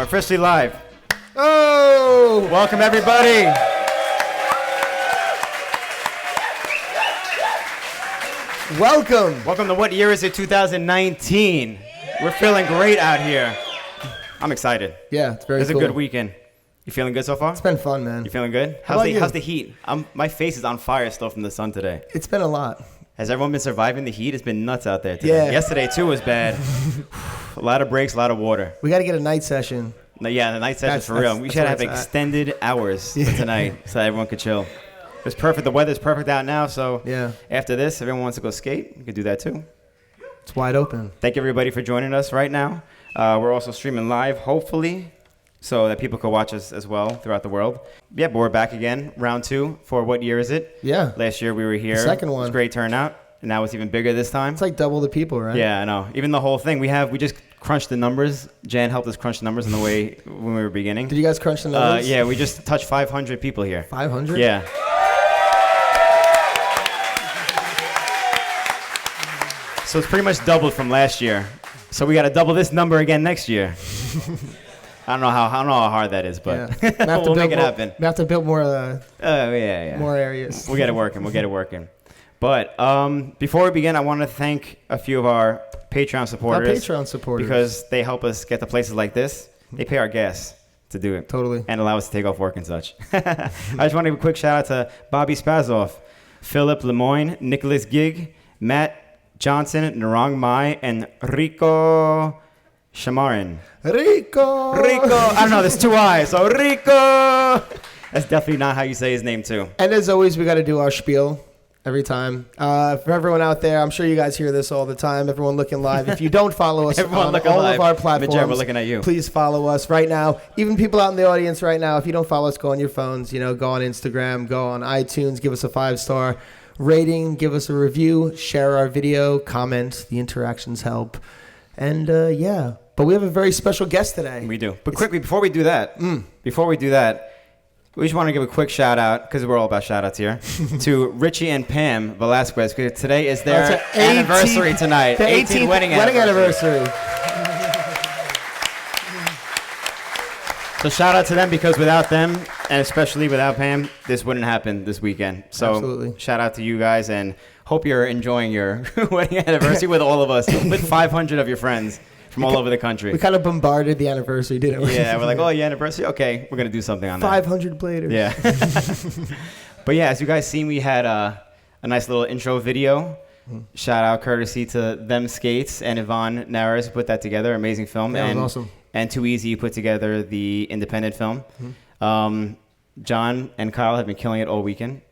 we're officially live. Oh! Welcome, everybody. Welcome. Welcome to what year is it? 2019. We're feeling great out here. I'm excited. Yeah, it's very It's cool. a good weekend. You feeling good so far? It's been fun, man. You feeling good? How about you? How's the heat? My face is on fire still from the sun today. It's been a lot. Has everyone been surviving the heat? It's been nuts out there today. Yeah. Yesterday, too, was bad. A lot of breaks, a lot of water. We got to get a night session. No, yeah, the night session's for real. We should have extended hours for tonight so everyone could chill. It's perfect. The weather's perfect out now, so after this, if everyone wants to go skate, you could do that too. It's wide open. Thank you, everybody, for joining us right now. We're also streaming live, hopefully, so that people could watch us as well throughout the world. Yeah, but we're back again, round 2 for what year is it? Yeah. Last year we were here. The second one. It was a great turnout, and now it's even bigger this time. It's like double the people, right? Yeah, I know. Even the whole thing, we just crunched the numbers. Jan helped us crunch the numbers in the way when we were beginning. Did you guys crunch the numbers? Yeah, we just touched 500 people here. 500? Yeah. So it's pretty much doubled from last year. So we got to double this number again next year. I don't know how hard that is, but we'll make it happen. We have to build more. More areas. We'll get it working. But before we begin, I want to thank a few of our Patreon supporters. Because they help us get to places like this. They pay our gas to do it. Totally. And allow us to take off work and such. I just want to give a quick shout out to Bobby Spazoff, Philip Lemoyne, Nicholas Gig, Matt Johnson, Narang Mai, and Rico Shamarin. Rico! I don't know, there's 2 I's, so Rico! That's definitely not how you say his name, too. And as always, we got to do our spiel every time. For everyone out there, I'm sure you guys hear this all the time, everyone looking live. If you don't follow us on all of our platforms, we're looking at you. Please follow us right now. Even people out in the audience right now, if you don't follow us, go on your phones, go on Instagram, go on iTunes, give us a 5-star rating, give us a review, share our video, comment. The interactions help. And but we have a very special guest today. We do. But quickly, before we do that, we just want to give a quick shout out, because we're all about shout outs here, to Richie and Pam Velasquez, because today is their anniversary tonight. The 18th wedding anniversary. So shout out to them, because without them, and especially without Pam, this wouldn't happen this weekend. So absolutely. Shout out to you guys, and hope you're enjoying your wedding anniversary with all of us, with 500 of your friends from all over the country. We kind of bombarded the anniversary, didn't we? Yeah, we're like, oh, yeah, anniversary? Okay, we're going to do something on that. 500 bladers. Yeah. But yeah, as you guys seen, we had a nice little intro video. Shout out courtesy to Them Skates and Yvonne Naras, who put that together. Amazing film. That was awesome. And Too Easy put together the independent film. John and Kyle have been killing it all weekend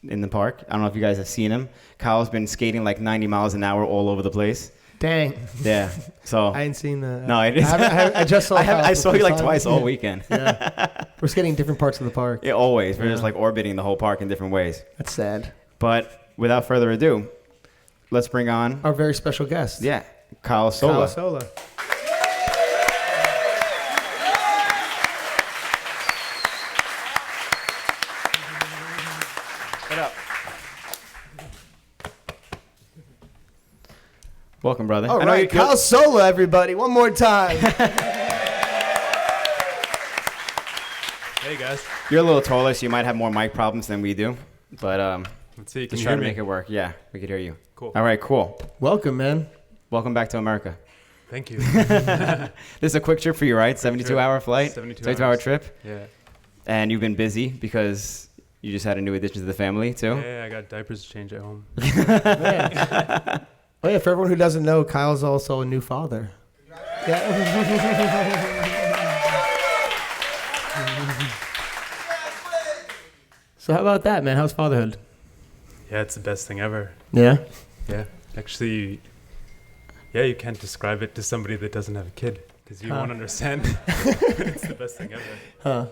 in the park. I don't know if you guys have seen him. Kyle's been skating like 90 miles an hour all over the place. Dang. Yeah. So I ain't seen that. No, it is. I just saw. I saw you like twice all weekend. Yeah. We're skating different parts of the park. Yeah, always. We're just like orbiting the whole park in different ways. That's sad. But without further ado, let's bring on our very special guest. Yeah, Kyle Sola. Kyle Sola. Welcome, brother. All right, Kyle Sola, everybody. One more time. Hey, guys. You're a little taller, so you might have more mic problems than we do. But let's see. Just try to make it work. Yeah, we could hear you. Cool. All right, cool. Welcome, man. Welcome back to America. Thank you. This is a quick trip for you, right? 72-hour flight? 72-hour trip? Yeah. And you've been busy because you just had a new addition to the family, too? Yeah, I got diapers to change at home. Oh, yeah, for everyone who doesn't know, Kyle's also a new father. Yeah. So how about that, man? How's fatherhood? Yeah, it's the best thing ever. Yeah? Yeah. Actually, you can't describe it to somebody that doesn't have a kid because you won't understand. It's the best thing ever. Huh.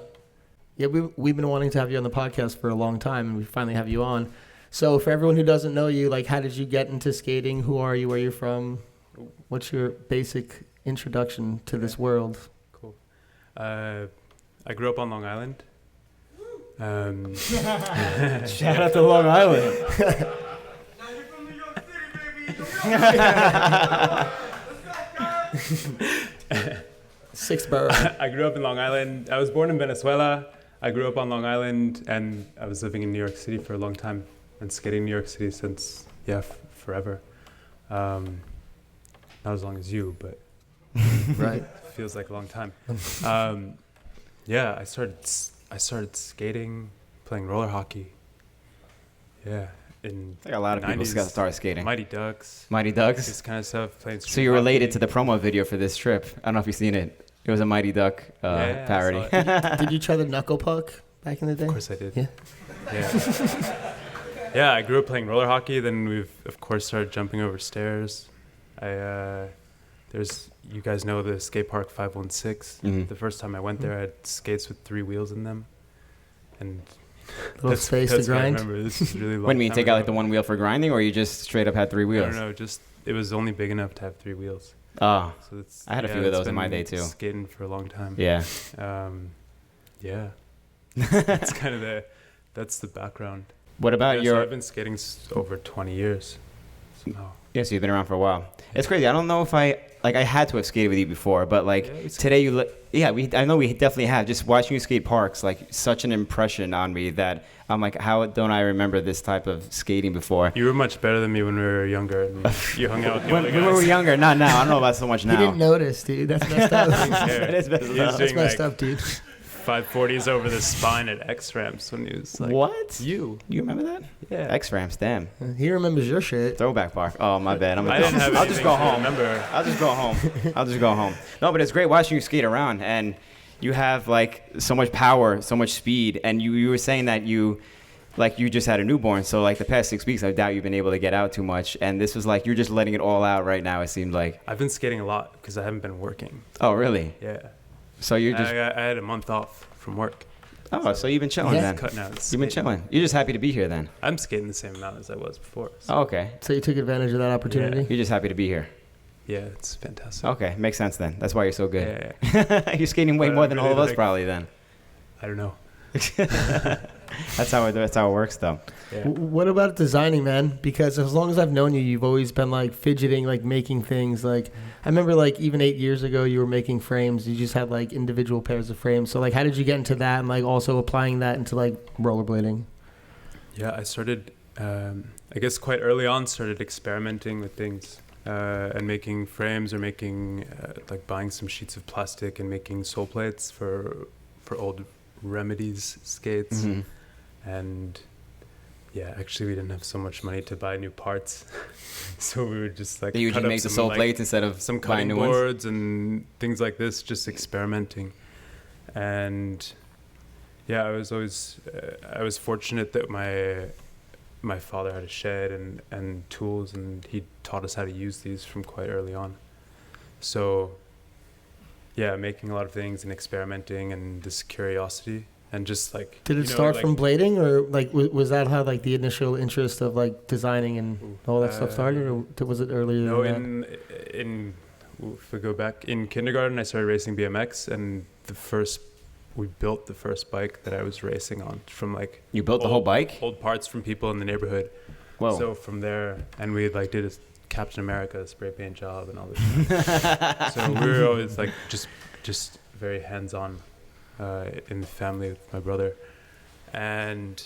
Yeah, we've been wanting to have you on the podcast for a long time, and we finally have you on. So for everyone who doesn't know you, like, how did you get into skating? Who are you? Where you're from? What's your basic introduction to this world? Cool. I grew up on Long Island. Shout out to Long Island. Sixth borough. I grew up in Long Island. I was born in Venezuela. I grew up on Long Island, and I was living in New York City for a long time and skating New York City since, forever. Not as long as you, but Right. feels like a long time. I started skating, playing roller hockey. Yeah, in I think a lot of people 90s, started skating. Mighty Ducks, Mighty Ducks. this kind of stuff. Playing So street you're related hockey. to the promo video for this trip. I don't know if you've seen it. It was a Mighty Duck I parody. saw it. Did you try the knuckle puck back in the day? Of course I did. Yeah. Yeah, I grew up playing roller hockey. Then we've, of course, started jumping over stairs. You guys know the skate park 516. Mhm. The first time I went there, I had skates with 3 wheels in them. And Little space to what I grind. remember. This is really long. What do you mean, time take out like ago. the one wheel for grinding, or you just straight up had 3 I wheels? don't know, just it was only big enough to have 3 wheels. Oh, So it's, I had a few of it's those in my been day, too. Skating for a long time. yeah. Yeah. That's kind of that's the background. What about So your... I've been skating over 20 years. Somehow. Yes, you've been around for a while. It's crazy. I don't know if I had to have skated with you before, but like Yeah, it's- today I know we definitely have. Just watching you skate parks, like such an impression on me that I'm like, how don't I remember this type of skating before? You were much better than me when we were younger. And you hung out with the When other we were guys. younger, not now. I don't know about so much He now. didn't notice, dude. That's messed up. It is messed He was up. That's doing messed like up, dude. 540s over the spine at X ramps when he was like, What? You? You remember that? Yeah. X ramps, damn. He remembers your shit. Throwback park. Oh, my bad. I didn't have I'll just anything go to home. remember. I'll just go home. No, but it's great watching you skate around, and you have like so much power, so much speed, and you were saying that you just had a newborn, so like the past 6 weeks, I doubt you've been able to get out too much, and this was like you're just letting it all out right now. It seemed like. I've been skating a lot because I haven't been working. Oh, really? Yeah. So you're just. I had a month off from work. Oh, so you've been chilling Yeah. then. Cutting out. You've been skating. chilling. You're just happy to be here then. I'm skating the same amount as I was before. So Oh, okay. So you took advantage of that opportunity? You're just happy to be here. yeah, it's fantastic. Okay, makes sense then. That's why you're so good. Yeah. You're skating way But more I'm than all really, of us like- probably then. I don't know. That's how it works though. Yeah. What about designing, man? Because as long as I've known you, you've always been like fidgeting, like making things. Like I remember, like even 8 years ago, you were making frames. You just had like individual pairs of frames. So like, how did you get into that, and like also applying that into like rollerblading? Yeah, I started, I guess quite early on, started experimenting with things and making frames or making, like buying some sheets of plastic and making sole plates for old Remedies skates. Mhm. And yeah, actually we didn't have so much money to buy new parts. So we would just like You cut just up make the some, sole like, plates instead of some buying cutting new ones. boards and things like this, just experimenting. And yeah, I was fortunate that my father had a shed and tools, and he taught us how to use these from quite early on. So yeah, making a lot of things and experimenting and this curiosity and just like. Did it start from blading, or like was that how like the initial interest of like designing and all that stuff started, or was it earlier? No, than that? if we go back in kindergarten, I started racing BMX, and we built the first bike that I was racing on from like. You built the whole bike? Old parts from people in the neighborhood. Whoa. So from there, and we like did a Captain America spray paint job and all this stuff. So we were always like just very hands-on in the family with my brother. And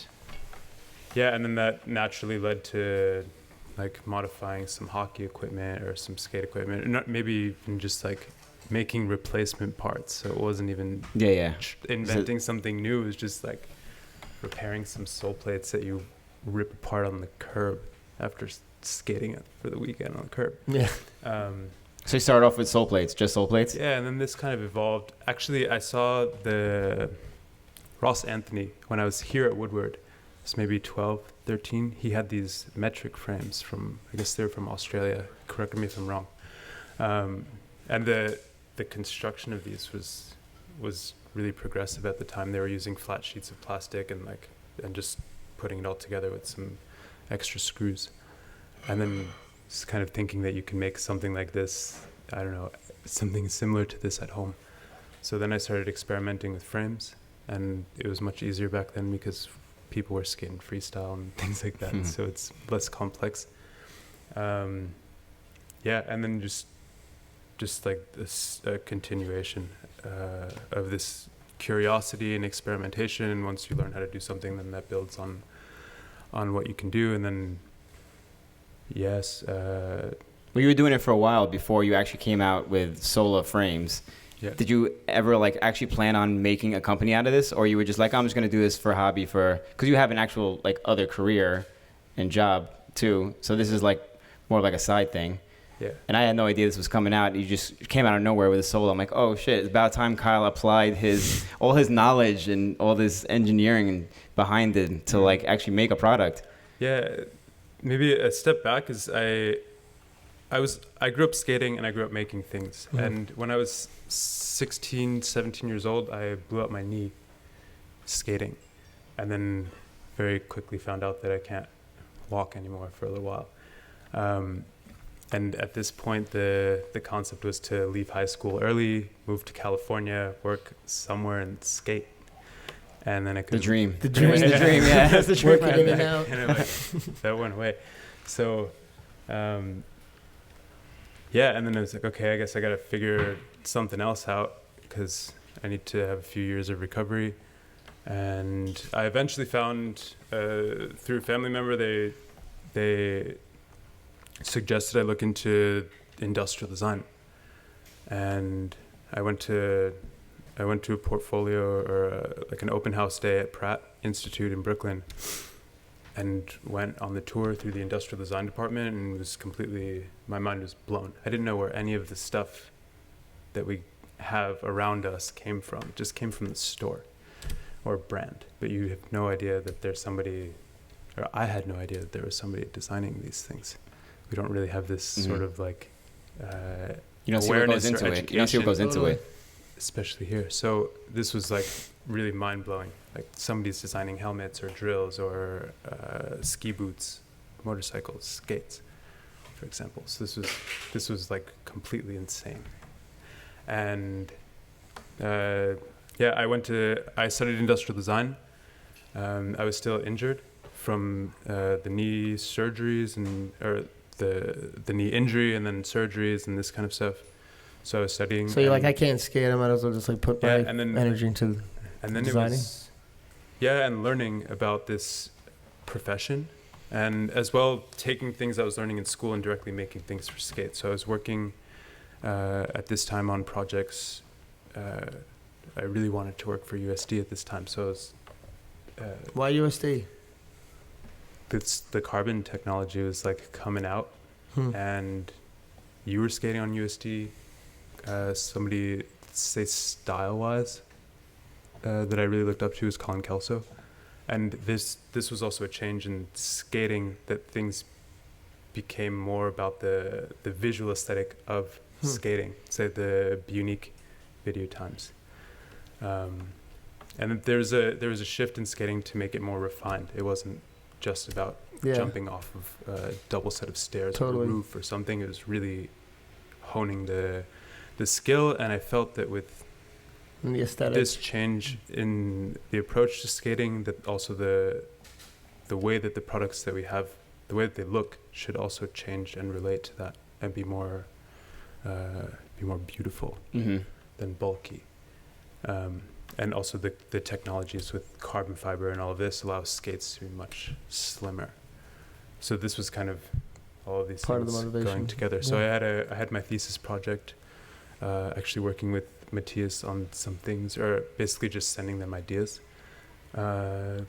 yeah, and then that naturally led to like modifying some hockey equipment or some skate equipment, or not, maybe even just like making replacement parts. So it wasn't even Yeah. inventing something new. It was just like repairing some sole plates that you rip apart on the curb after skating it for the weekend on the curb. Yeah. So you started off with sole plates, just sole plates? Yeah, and then this kind of evolved. Actually, I saw the Ross Anthony when I was here at Woodward. It was maybe 12, 13. He had these metric frames from, I guess they're from Australia. Correct me if I'm wrong. And the construction of these was really progressive at the time. They were using flat sheets of plastic and just putting it all together with some extra screws. And then just kind of thinking that you can make something like this, I don't know, something similar to this at home. So then I started experimenting with frames, and it was much easier back then because people were skating freestyle and things like that. So it's less complex. Yeah, and then just like this continuation. of this curiosity and experimentation. And once you learn how to do something, then that builds on what you can do. And then, yes. Well, you were doing it for a while before you actually came out with SOLA Frames. Yeah. Did you ever like actually plan on making a company out of this, or you were just like, I'm just gonna do this for hobby, because you have an actual like other career and job too, so this is like more like a side thing. Yeah. And I had no idea this was coming out. You just came out of nowhere with a SOLA. I'm like, oh shit, it's about time Kyle applied all his knowledge and all this engineering behind it to like actually make a product. Yeah, maybe a step back is I grew up skating and I grew up making things. Mm-hmm. And when I was 16, 17 years old, I blew up my knee skating, and then very quickly found out that I can't walk anymore for a little while. And at this point, the concept was to leave high school early, move to California, work somewhere and skate. And then I could... The dream. The dream. Yeah. That's the dream. Working in and out. And like, that went away. So, yeah, and then I was like, okay, I guess I got to figure something else out because I need to have a few years of recovery. And I eventually found, through a family member, they suggested I look into industrial design. And I went to a portfolio or like an open house day at Pratt Institute in Brooklyn, and went on the tour through the industrial design department, and my mind was blown. I didn't know where any of the stuff that we have around us came from. It just came from the store or brand, but you have no idea that there's somebody, or I had no idea that there was somebody designing these things. We don't really have this sort of like you don't see what goes into it. You don't see what goes into it. Especially here. So this was like really mind-blowing. Like somebody's designing helmets or drills or ski boots, motorcycles, skates, for example. So this was like completely insane. And I studied industrial design. I was still injured from the knee surgeries or the knee injury and then surgeries and this kind of stuff. So I was studying. So you're like, I can't skate. I might as well just like put my energy into and then designing. It was, and learning about this profession, and as well taking things I was learning in school and directly making things for skate. So I was working at this time on projects. I really wanted to work for USD at this time. So I was. Why USD? The carbon technology was like coming out, and you were skating on USD. Somebody, say style-wise, that I really looked up to was Colin Kelso, and this was also a change in skating, that things became more about the visual aesthetic of skating, say the unique video times, and there was a shift in skating to make it more refined. It wasn't just about jumping off of a double set of stairs or a roof or something. It was really honing the skill, and I felt that with the aesthetic, this change in the approach to skating, that also the way that the products that we have, the way that they look, should also change and relate to that and be more beautiful than bulky. And also the technologies with carbon fiber and all of this allows skates to be much slimmer. So this was kind of all of these part things of the motivation going together. So I had my thesis project, actually working with Matthias on some things, or basically just sending them ideas. And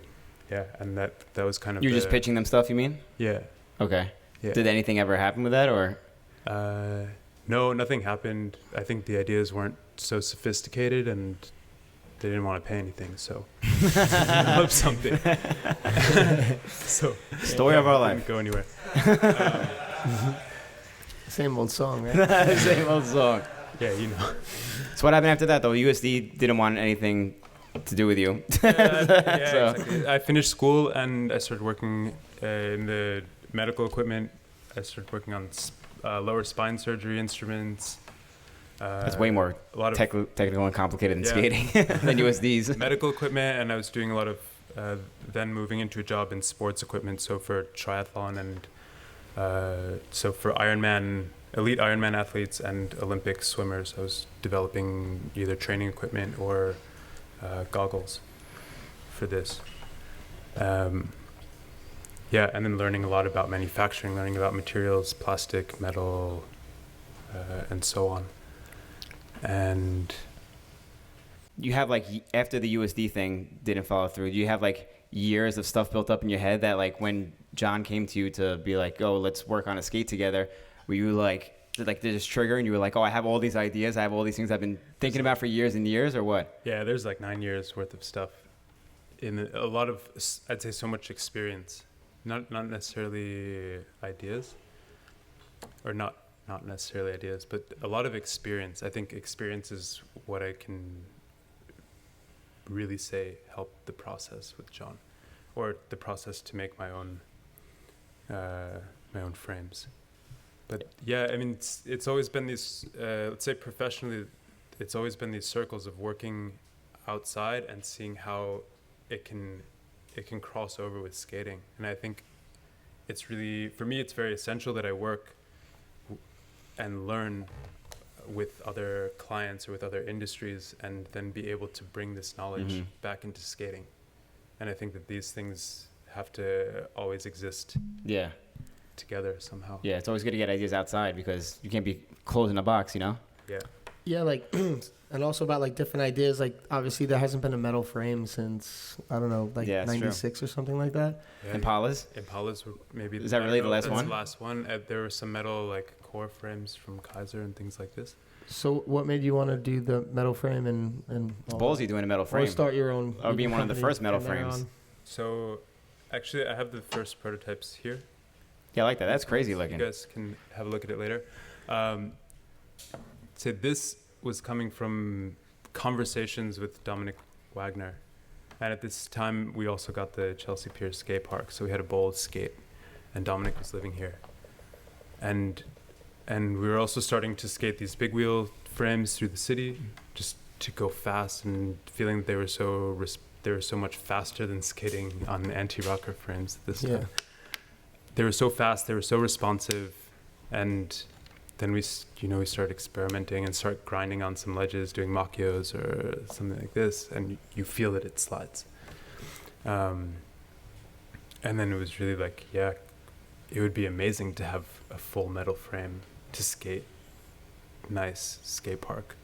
that was kind of. You were just pitching them stuff, you mean? Yeah. Okay. Yeah. Did anything ever happen with that, or? No, nothing happened. I think the ideas weren't so sophisticated, and they didn't want to pay anything, so I hope something. So story of our life. Didn't go anywhere. Same old song, right? Same old song. Yeah, you know. So what happened after that, though? USD didn't want anything to do with you. Exactly. I finished school and I started working in the medical equipment. I started working on lower spine surgery instruments. That's way more technical and complicated than skating than USD's. Medical equipment, and I was doing a lot of then moving into a job in sports equipment. So for triathlon and so for Ironman elite Ironman athletes and Olympic swimmers. I was developing either training equipment or goggles for this. Yeah, and then learning a lot about manufacturing, learning about materials, plastic, metal, and so on. And You have like after the USD thing didn't follow through. Do you have like years of stuff built up in your head that like when Jon came to you to be like, oh, let's work on a skate together, were you like did this trigger and you were like, oh, I have all these ideas, I have all these things I've been thinking about for years and years, or what? yeah, there's like 9 years worth of stuff in a lot of, I'd say, so much experience, not necessarily ideas, or not necessarily ideas, but a lot of experience. I think experience is what I can really say helped the process with Jon, or the process to make my own frames. But yeah, I mean, it's always been these, let's say professionally, it's always been these circles of working outside and seeing how it can cross over with skating. And I think it's really, for me, it's very essential that I work and learn with other clients or with other industries, and then be able to bring this knowledge back into skating. And I think that these things have to always exist together somehow. Yeah, it's always good to get ideas outside because you can't be closed in a box, you know? Yeah. Yeah, like, and also about like different ideas. Like, obviously, there hasn't been a metal frame since I don't know, like 96 or something like that. Yeah, Impalas were maybe. Is that really the last one? The last one. There were some metal like core frames from Kaiser and things like this. So, what made you want to do the metal frame and It's ballsy doing a metal frame. or start your own? Or being one of the first metal frames. So, actually, I have the first prototypes here. Yeah, I like that. That's crazy looking. You guys can have a look at it later. So this was coming from conversations with Dominic Wagner. And at this time, we also got the Chelsea Pier skate park. So we had a bowl skate, and Dominic was living here. And we were also starting to skate these big wheel frames through the city, just to go fast, and feeling that they were so much faster than skating on anti-rocker frames at this time. They were so fast, they were so responsive, and then we started experimenting and start grinding on some ledges, doing macchios or something like this, and you feel that it slides. And then it was really like, yeah, it would be amazing to have a full metal frame to skate nice skate park,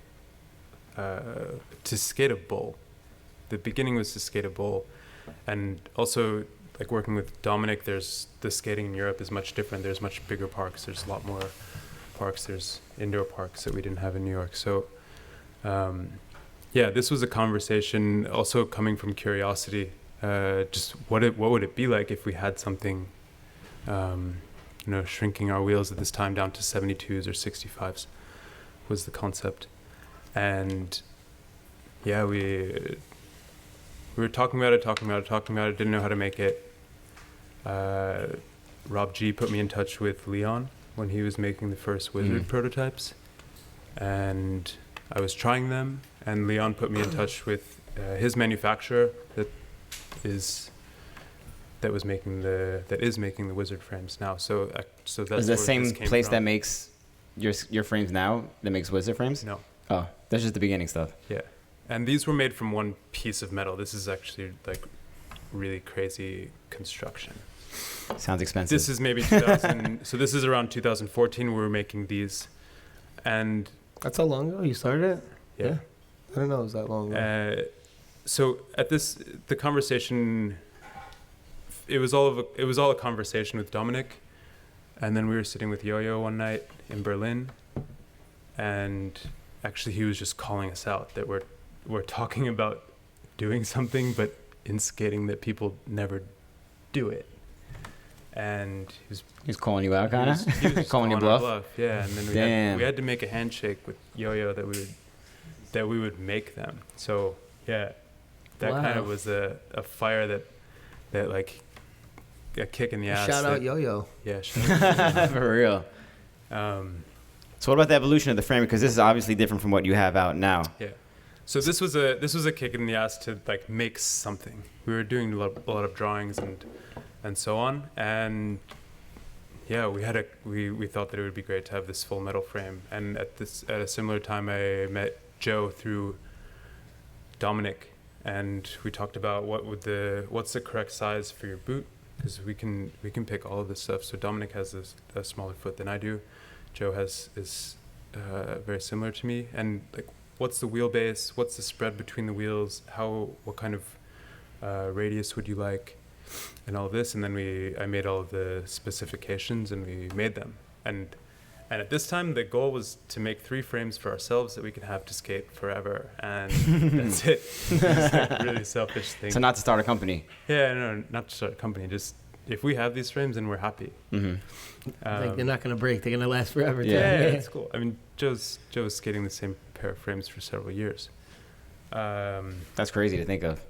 to skate a bowl. The beginning was to skate a bowl, and also like working with Dominic, there's the skating in Europe is much different. There's much bigger parks. There's a lot more parks. There's indoor parks that we didn't have in New York. So, yeah, this was a conversation also coming from curiosity. Just what would it be like if we had something, shrinking our wheels at this time down to 72s or 65s was the concept. And yeah, we were talking about it, didn't know how to make it. Rob G put me in touch with Leon when he was making the first Wizard prototypes, and I was trying them, and Leon put me in touch with his manufacturer that is making the Wizard frames now. So that's is the same place that makes your frames now that makes Wizard frames? No. Oh, that's just the beginning stuff. Yeah. And these were made from one piece of metal. This is actually like really crazy construction. Sounds expensive. This is maybe 2000. So this is around 2014. We were making these, and that's how long ago you started it? Yeah. I don't know. It was that long ago. So at the conversation, it was all a conversation with Dominic, and then we were sitting with Yo-Yo one night in Berlin, and actually he was just calling us out that we're talking about doing something, but in skating that people never do it. And he's calling you out, kind of? He was calling you bluff? Yeah, and then we had to make a handshake with Yo-Yo that we would make them. So yeah, that kind of was a fire that like a kick in the ass. Shout out Yo-Yo. Yeah, shout out. For real. So what about the evolution of the frame? Because this is obviously different from what you have out now. Yeah. So this was a kick in the ass to like make something. We were doing a lot of drawings and so on, and yeah, we thought that it would be great to have this full metal frame, and at a similar time, I met Joe through Dominic, and we talked about what's the correct size for your boot, because we can pick all of this stuff. So Dominic has a smaller foot than I do. Joe is very similar to me, and like, what's the wheelbase? What's the spread between the wheels? What kind of radius would you like? And all this, and then I made all of the specifications, and we made them. And at this time, the goal was to make 3 frames for ourselves that we could have to skate forever, and that's it. It's like a really selfish thing. So not to start a company. Yeah, no, not to start a company. Just if we have these frames, then we're happy. Like they're not going to break. They're going to last forever. Yeah, it's cool. I mean, Joe's skating the same pair of frames for several years. That's crazy to think of.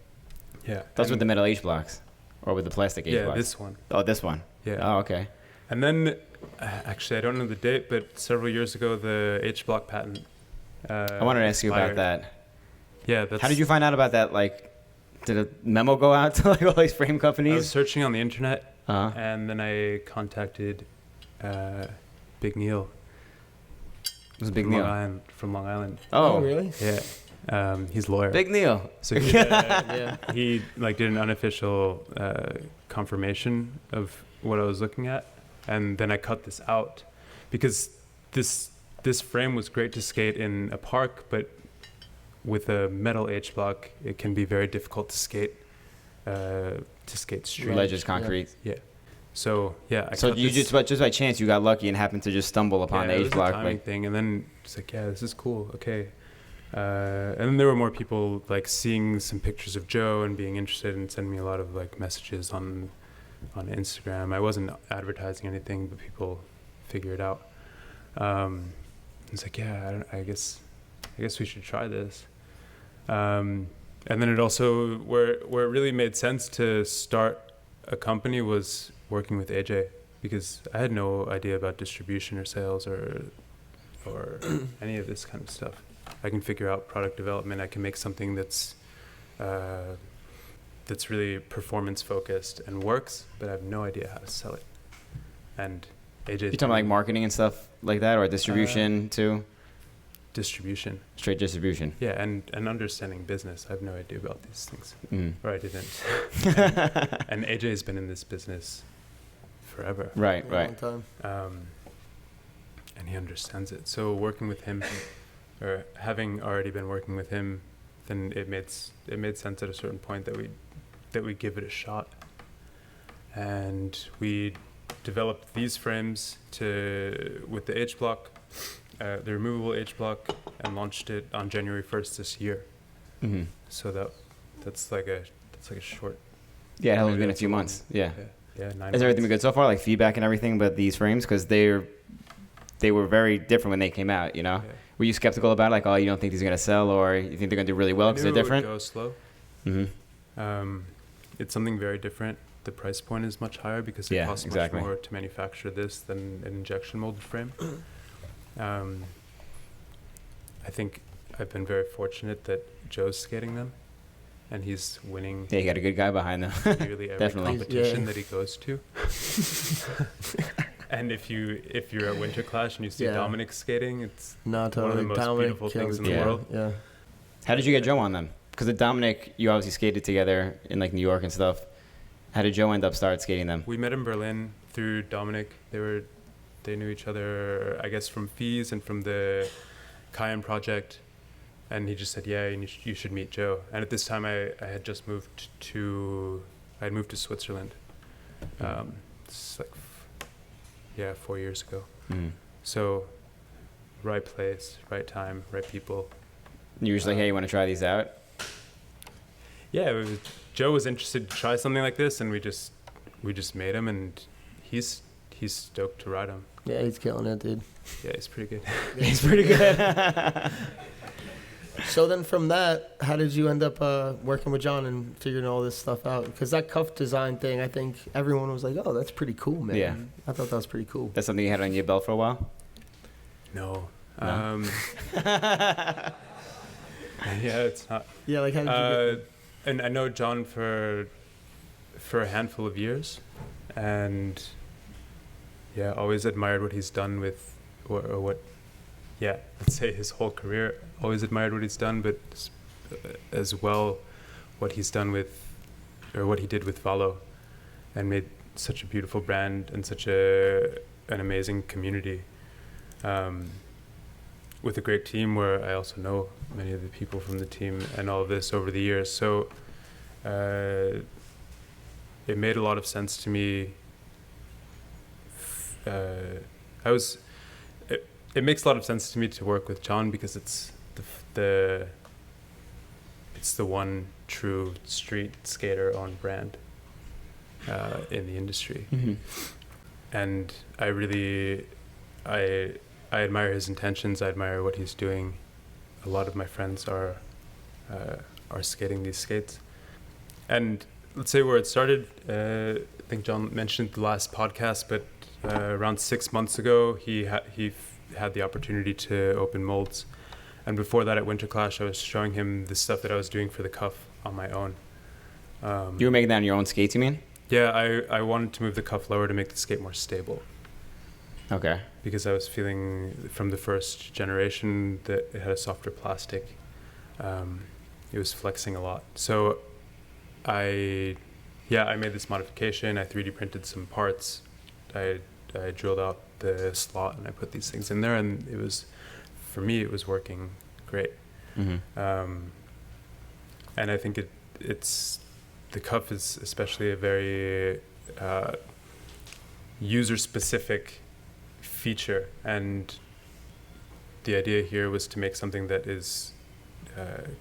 Yeah. That's with the metal H blocks. Or with the plastic H blocks? Yeah, this one. Oh, this one. Yeah. Oh, okay. And then, actually, I don't know the date, but several years ago, the H block patent. I wanted to ask you about that. Yeah, that's. How did you find out about that? Like, did a memo go out to like all these frame companies? I was searching on the internet, Uh-huh. and then I contacted Big Neil. It was Big Neil. From Long Island. Oh, really? Yeah. He's a lawyer. Big Neil. So he like did an unofficial confirmation of what I was looking at, and then I cut this out because this frame was great to skate in a park, but with a metal H block, it can be very difficult to skate street. Ledges, concrete. Yeah. So yeah. So you just by chance you got lucky and happened to just stumble upon the H block. It was a timing thing, and then it's like, yeah, this is cool. Okay. And then there were more people like seeing some pictures of Joe and being interested and sending me a lot of like messages on Instagram. I wasn't advertising anything, but people figure it out. It's like, yeah, I guess we should try this. And then it also where it really made sense to start a company was working with AJ, because I had no idea about distribution or sales or any of this kind of stuff. I can figure out product development. I can make something that's really performance focused and works, but I have no idea how to sell it. And AJ, You talking about like marketing and stuff like that, or distribution too? Distribution. Straight distribution. Yeah, and understanding business. I have no idea about these things, or I didn't. And AJ's been in this business forever. Right. Long time. And he understands it. So working with him, or having already been working with him, then it made sense at a certain point that we give it a shot. And we developed these frames with the H block, the removable H block, and launched it on January 1st this year. Mm-hmm. So that's like a short. Yeah, it has maybe been a that's few long- months. Yeah. 9 Has everything been months. good so far? Like feedback and everything, but these frames, because they were very different when they came out. You know, Yeah. were you skeptical about it? Like, oh, you don't think these are gonna sell, or you think they're gonna do really well I because knew they're it would different? go slow. Mm-hmm. It's something very different. The price point is much higher because it Yeah, costs exactly. much more to manufacture this than an injection molded frame. I think I've been very fortunate that Joe's skating them, and he's winning Yeah, you got a good guy behind them. nearly every Definitely. competition Yeah. that he goes to. And if you're at Winter Clash and you see Yeah. Dominic skating, it's No, one of the totally. most Dominic beautiful things in kills the it. world. Yeah. How did you get Joe on them? Because the Dominic, you obviously skated together in like New York and stuff. How did Joe end up start skating them? We met in Berlin through Dominic. They knew each other, I guess, from Fees and from the Cayenne project. And he just said, yeah, you should meet Joe. And at this time, I had just moved to Switzerland. It's like, 4 years ago. Mm. So, right place, right time, right people. You were just like, hey, you want to try these out? Yeah, Joe was interested to try something like this, and we just made him, and he's stoked to ride him. Yeah, he's killing it, dude. Yeah, he's pretty good. He's pretty good. So then from that, how did you end up working with Jon and figuring all this stuff out? Because that cuff design thing, I think everyone was like, oh, that's pretty cool, man. Yeah. I thought that was pretty cool. That's something you had on your belt for a while? No. No? Yeah, it's not. Yeah, like how did you get And I know Jon for a handful of years, and always admired what he's done with, or what, let's say his whole career. Always admired what he's done, but as well, what he's done with, or what he did with Valo, and made such a beautiful brand and such an amazing community. With a great team where I also know many of the people from the team and all of this over the years. So it made a lot of sense to me. It makes a lot of sense to me to work with Jon because it's the one true street skater on brand in the industry. Mm-hmm. And I admire his intentions. I admire what he's doing. A lot of my friends are skating these skates. And let's say where it started, I think Jon mentioned the last podcast, but around 6 months ago, he had the opportunity to open molds. And before that at Winter Clash, I was showing him the stuff that I was doing for the cuff on my own. You were making that on your own skates, you mean? Yeah, I wanted to move the cuff lower to make the skate more stable. Okay. Because I was feeling from the first generation that it had a softer plastic. It was flexing a lot. So I made this modification. I 3D printed some parts. I drilled out the slot and I put these things in there, and for me it was working great. Mm-hmm. And I think it's the cuff is especially a very user specific feature, and the idea here was to make something that is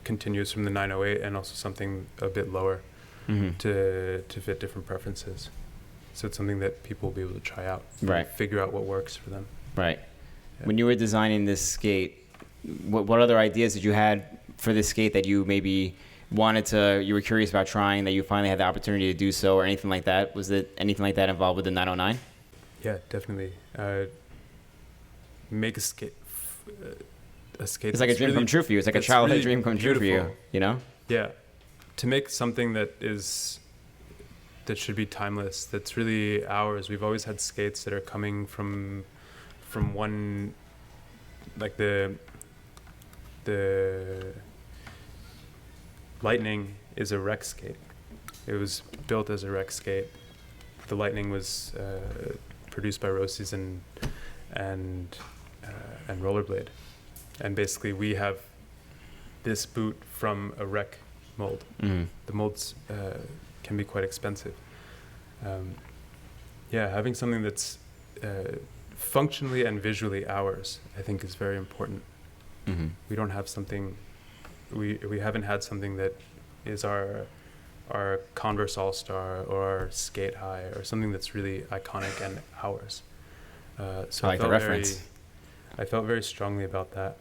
continuous from the 908 and also something a bit lower. Mm-hmm. to fit different preferences. So it's something that people will be able to try out, right? Figure out what works for them. Right. Yeah. When you were designing this skate, what other ideas did you had for this skate that you maybe you were curious about trying, that you finally had the opportunity to do so, or anything like that? Was it anything like that involved with the 909? Yeah, definitely. Make a skate. It's like a dream come true for you. It's like a childhood really dream come true for you. You know? Yeah. To make something that should be timeless, that's really ours. We've always had skates that are coming from one, like the Lightning is a rec skate. It was built as a rec skate. The Lightning was produced by Rossies and Rollerblade, and basically we have this boot from a rec mold. Mm-hmm. The molds can be quite expensive. Having something that's functionally and visually ours, I think, is very important. Mm-hmm. We don't have something. We haven't had something that is our Converse All-Star or our Skate High or something that's really iconic and ours. So I like the reference. I felt very strongly about that.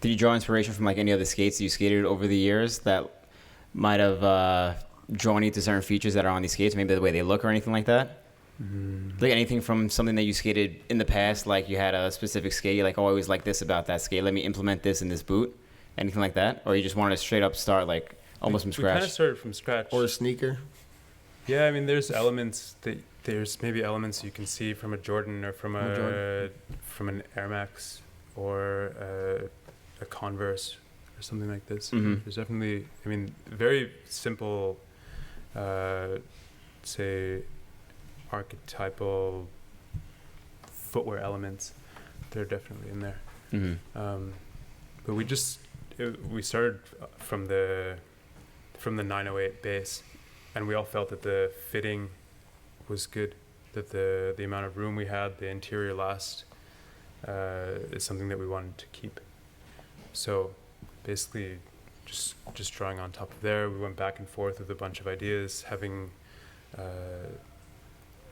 Did you draw inspiration from like any other skates you skated over the years that might have drawn you to certain features that are on these skates, maybe the way they look or anything like that? Mm. Like anything from something that you skated in the past, like you had a specific skate, you're like, oh, I always like this about that skate, let me implement this in this boot? Anything like that? Or you just wanted to straight up start like almost from scratch? We kind of started from scratch. Or a sneaker. Yeah, I mean, there's maybe elements you can see from a Jordan or from an Air Max or a Converse or something like this. Mm-hmm. There's definitely, I mean, very simple, say, archetypal footwear elements. They're definitely in there. Mm-hmm. But we started from the 908 base, and we all felt that the fitting was good, that the amount of room we had, the interior last, is something that we wanted to keep. So basically just drawing on top of there, we went back and forth with a bunch of ideas, having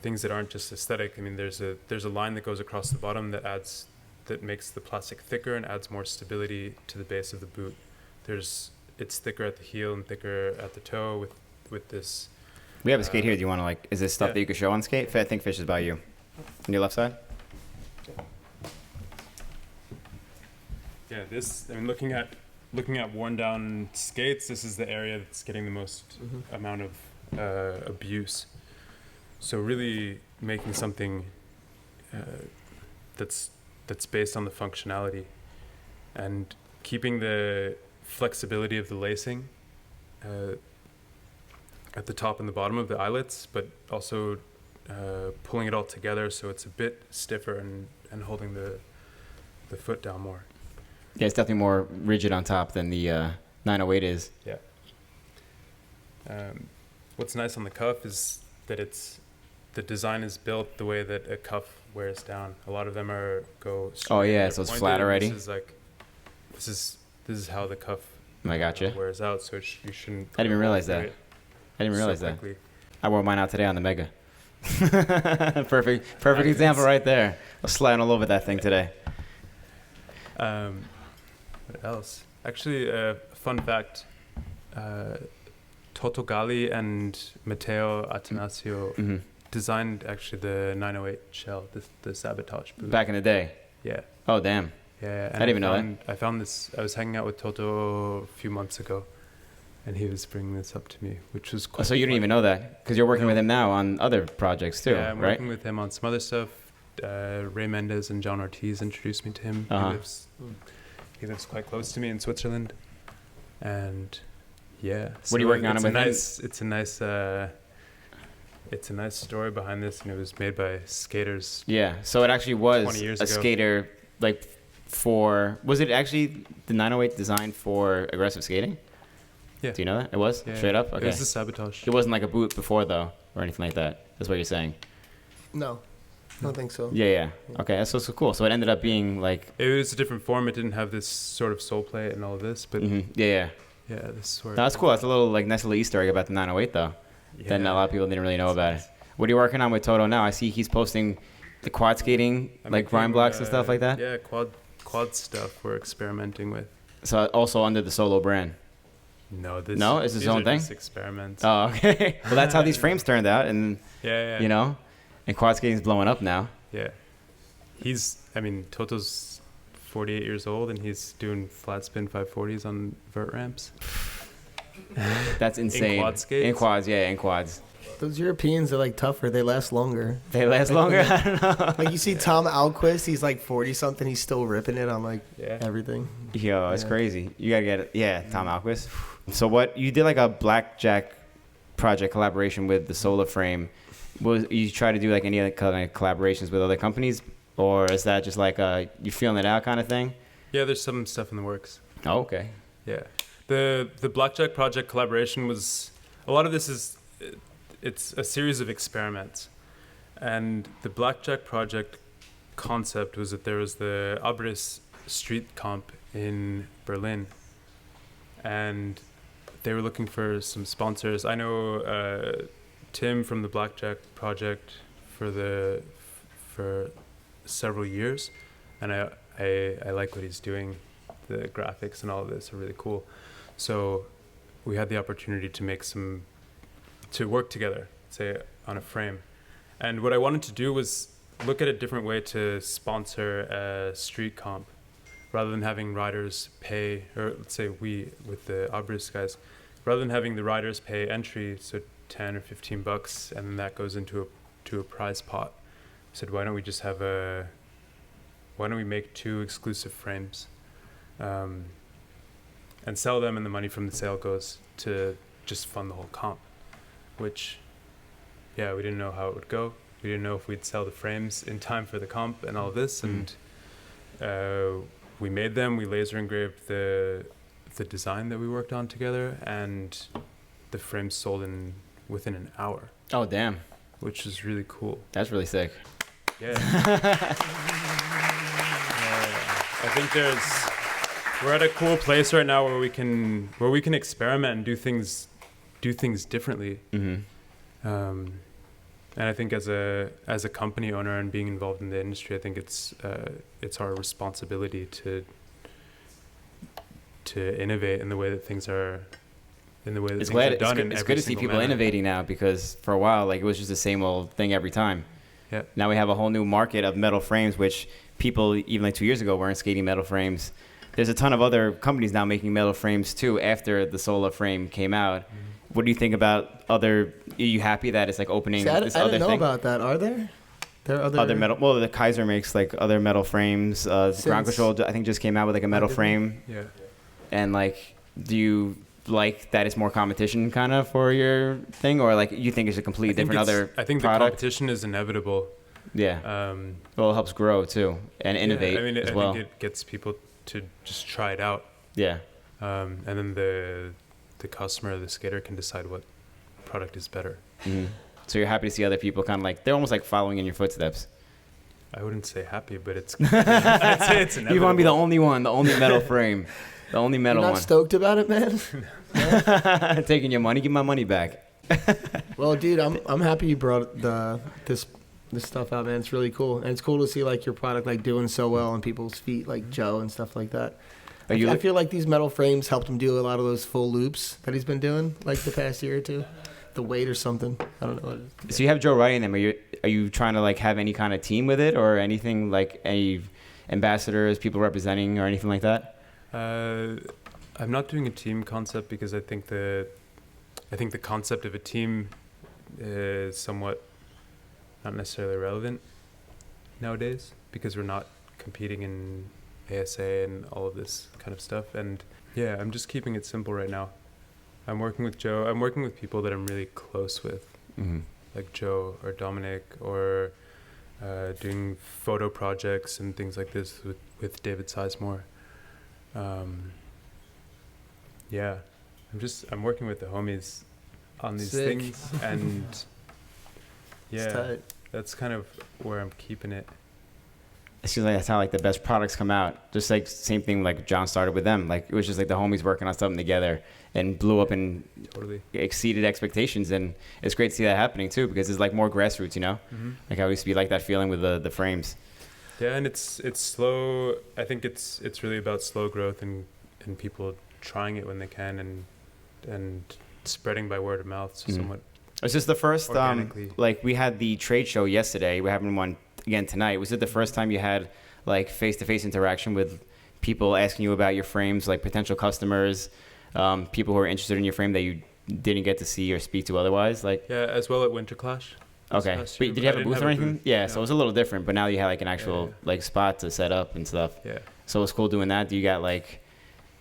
things that aren't just aesthetic. I mean, there's a line that goes across the bottom that makes the plastic thicker and adds more stability to the base of the boot. It's thicker at the heel and thicker at the toe with this. We have a skate here. Do you want to is this stuff that you could show on skate? I think Fish is by you. On your left side? Yeah, I mean, looking at worn down skates, this is the area that's getting the most amount of abuse. So really making something that's based on the functionality and keeping the flexibility of the lacing at the top and the bottom of the eyelets, but also pulling it all together so it's a bit stiffer and holding the foot down more. Yeah, it's definitely more rigid on top than the 908 is. Yeah. What's nice on the cuff is that the design is built the way that a cuff wears down. A lot of them go straight. Oh yeah, so it's flat already. This is how the cuff I gotcha. Wears out, so you shouldn't. I didn't even realize that. I wore mine out today on the Mega. Perfect example right there. I was sliding all over that thing today. What else? Actually, fun fact. Toto Gali and Matteo Atanasio designed actually the 908 shell, the sabotage boot. Back in the day? Yeah. Oh, damn. Yeah. I didn't even know that. I found this, I was hanging out with Toto a few months ago, and he was bringing this up to me, which was quite so you didn't even know that? Because you're working with him now on other projects too, yeah, I'm right? working with him on some other stuff. Ray Mendez and John Ortiz introduced me to him. He lives quite close to me in Switzerland. And yeah. What are you working on with him? It's a nice story behind this, and it was made by skaters. Yeah, so it actually was 20 years a ago. skater, was it actually the 908 designed for aggressive skating? Yeah. Do you know that? It was? Yeah. Straight up? Okay. It was the sabotage. It wasn't like a boot before, though, or anything like that. That's what you're saying? No, I don't think so. Yeah. Okay, that's so cool. So it ended up being like... It was a different form. It didn't have this sort of sole plate and all of this, but... Yeah. Yeah, this sort. No, that's cool. That's a little nice little Easter egg about the 908, though. Yeah. That a lot of people didn't really know about it. What are you working on with Toto now? I see he's posting the quad skating, grind blocks and stuff like that. Yeah, quad stuff we're experimenting with. So also under the Solo brand. No, it's his own thing. Just experiments. Oh, okay. Well, that's how these frames turned out, and yeah. And quad skating's blowing up now. Yeah, Toto's 48 years old, and he's doing flat spin 540s on vert ramps. That's insane. In quad skates? In quads, yeah, in quads. Those Europeans are tougher. They last longer. They last longer? I don't know. You see Tom Alquist, he's 40 something. He's still ripping it on everything. Yo, it's crazy. You gotta get it. Yeah, Tom Alquist. So what you did a blackjack project collaboration with the SOLA Frame. Was you try to do any other kind of collaborations with other companies, or is that just you feeling it out kind of thing? Yeah, there's some stuff in the works. Oh, okay. Yeah, the blackjack project collaboration was a lot of this is. It's a series of experiments, and the blackjack project concept was that there was the Abriss street comp in Berlin, and they were looking for some sponsors. I know Tim from the blackjack project for several years, and I like what he's doing. The graphics and all of this are really cool. So we had the opportunity to work together, say, on a frame. And what I wanted to do was look at a different way to sponsor a street comp. Rather than having riders pay, or let's say we, with the Abriss guys, rather than having the riders pay entry, so 10 or 15 bucks, and then that goes into a prize pot, I said, why don't we make 2 exclusive frames and sell them, and the money from the sale goes to just fund the whole comp. Which, we didn't know how it would go. We didn't know if we'd sell the frames in time for the comp and all this. And we made them. We laser engraved the design that we worked on together, and the frames sold within an hour. Oh, damn. Which is really cool. That's really sick. Yeah. I think we're at a cool place right now where we can experiment and do things differently. And I think as a company owner and being involved in the industry, I think it's our responsibility to innovate in the way that things are done. It's good to see people innovating now, because for a while it was just the same old thing every time. Yeah. Now we have a whole new market of metal frames, which people even 2 years ago weren't skating metal frames. There's a ton of other companies now making metal frames too after the SOLA frame came out. what do you think about other? Are you happy that it's like opening See, I this other didn't know thing? about that. Are there? There are Other metal. Well, the Kaiser makes like other metal frames. Ground Control, I think, just came out with like a metal frame. Yeah. And like, do you like that it's more competition kind of for your thing, or like you think it's a completely different other I think product? the competition is inevitable. Yeah. Well, it helps grow too and innovate Yeah, I mean, as I well. think it gets people to just try it out. Yeah. And then the customer, the skater, can decide what product is better. Mm-hmm. So you're happy to see other people kind of like, they're almost like following in your footsteps. I wouldn't say happy, but it's. I'd say it's inevitable. You want to be the only one, the only metal frame, the only metal You're not one. stoked about it, man? Taking your money, give my money back. Well, dude, I'm happy you brought this stuff out, man. It's really cool, and it's cool to see like your product like doing so well on people's feet, like Joe and stuff like that. I feel like these metal frames helped him do a lot of those full loops that he's been doing like the past year or two. The weight or something. I don't know what it is. So you have Joe writing them. Are you trying to like have any kind of team with it or anything, like any ambassadors, people representing or anything like that? I'm not doing a team concept because I think the concept of a team is somewhat not necessarily relevant nowadays because we're not competing in ASA and all of this kind of stuff. And yeah, I'm just keeping it simple right now. I'm working with Joe. I'm working with people that I'm really close with, like Joe or Dominic, or doing photo projects and things like this with David Sizemore. Yeah, I'm working with the homies on these Sick. things, and It's yeah, tight. that's kind of where I'm keeping it. It seems like that's how like the best products come out. Just like same thing like John started with them. Like it was just like the homies working on something together and blew up and Totally exceeded expectations. And it's great to see that happening too because it's like more grassroots, you know? Like I used to be like that feeling with the frames. Yeah, and it's slow. I think it's really about slow growth and people trying it when they can and spreading by word of mouth. So somewhat. Is this the first Organically. like we had the trade show yesterday, we're having one again tonight. Was it the first time you had like face-to-face interaction with people asking you about your frames, like potential customers, people who are interested in your frame that you didn't get to see or speak to otherwise? Like Yeah, as well at Winter Clash. okay, last but year, did but you I have a didn't booth or anything? booth. Yeah, No. so it was a little different, but now you have like an actual Yeah. like spot to set up and stuff. Yeah. So it was cool doing that. Do you got like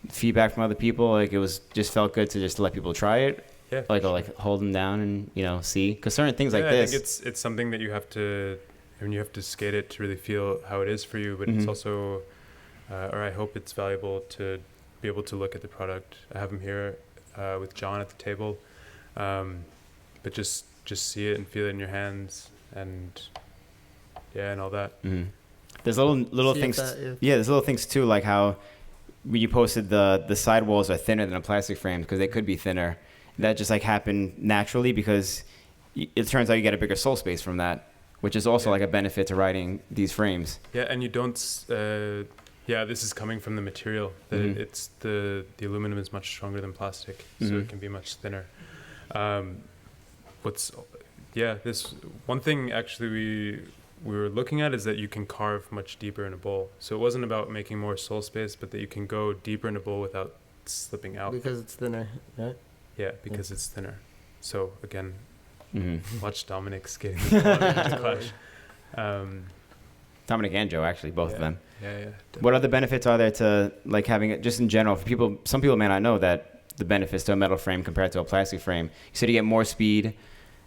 feedback from other people? Like it was just felt good to just let people try it. Yeah. Like or like hold them down and see because certain things like Yeah, this. I think it's something that you have to skate it to really feel how it is for you, but it's also, or I hope it's valuable to be able to look at the product. I have him here with John at the table, but just see it and feel it in your hands and and all that. There's little See if things. that- Yeah, there's little things too, like how when you posted the sidewalls are thinner than a plastic frame because they could be thinner. That just like happened naturally because it turns out you get a bigger sole space from that, which is also like a benefit to riding these frames. Yeah, and you don't. This is coming from the material. That it's the aluminum is much stronger than plastic, so it can be much thinner. This one thing actually we were looking at is that you can carve much deeper in a bowl. So it wasn't about making more sole space, but that you can go deeper in a bowl without slipping out. Because it's thinner, right? Yeah, because it's thinner. So again, watch Dominic skating the Clash. Dominic and Joe, actually, both of them. Yeah. What Definitely. other benefits are there to like having it just in general for people? Some people may not know that the benefits to a metal frame compared to a plastic frame. You said you get more speed.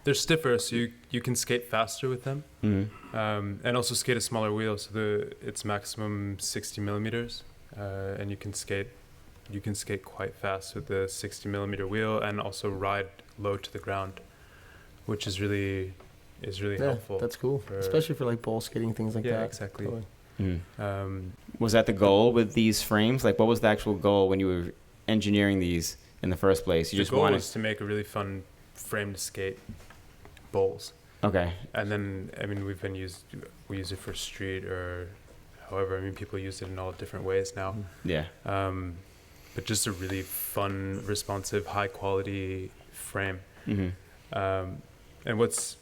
They're stiffer, so you can skate faster with them, and also skate a smaller wheel. So it's maximum 60 millimeters, and you can skate quite fast with the 60 millimeter wheel, and also ride low to the ground, which is really helpful. That's cool, especially for like bowl skating, things like that. Yeah, exactly. Totally. Was that the goal with these frames? Like, what was the actual goal when you were engineering these in the first place? The goal was to make a really fun frame to skate bowls. Okay. And then, I mean, we use it for street or however. I mean, people use it in all different ways now. Yeah. But just a really fun, responsive, high quality frame. And what's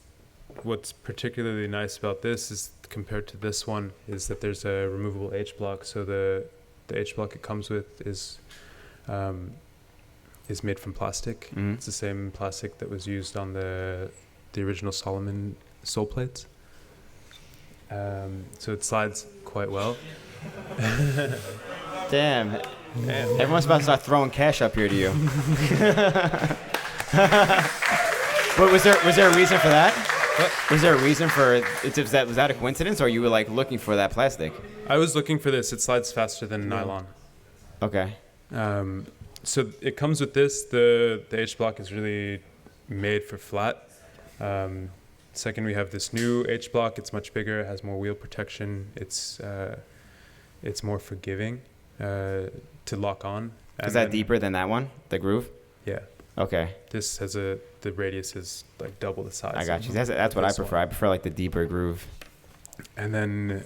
particularly nice about this is compared to this one is that there's a removable H block. So the H block it comes with is is made from plastic. Mhm. It's the same plastic that was used on the original Solomon sole plates. So it slides quite well. Damn. Everyone's about to start throwing cash up here to you. But was there a reason for that? What? Was there a reason for it? Was that a coincidence, or you were like looking for that plastic? I was looking for this. It slides faster than nylon. Okay. So it comes with this. The H block is really made for flat. Second, we have this new H block. It's much bigger. It has more wheel protection. It's more forgiving to lock on. Is that deeper than that one? The groove? Yeah. Okay. This has the radius is like double the size. I got you. That's what I prefer. I prefer like the deeper groove. And then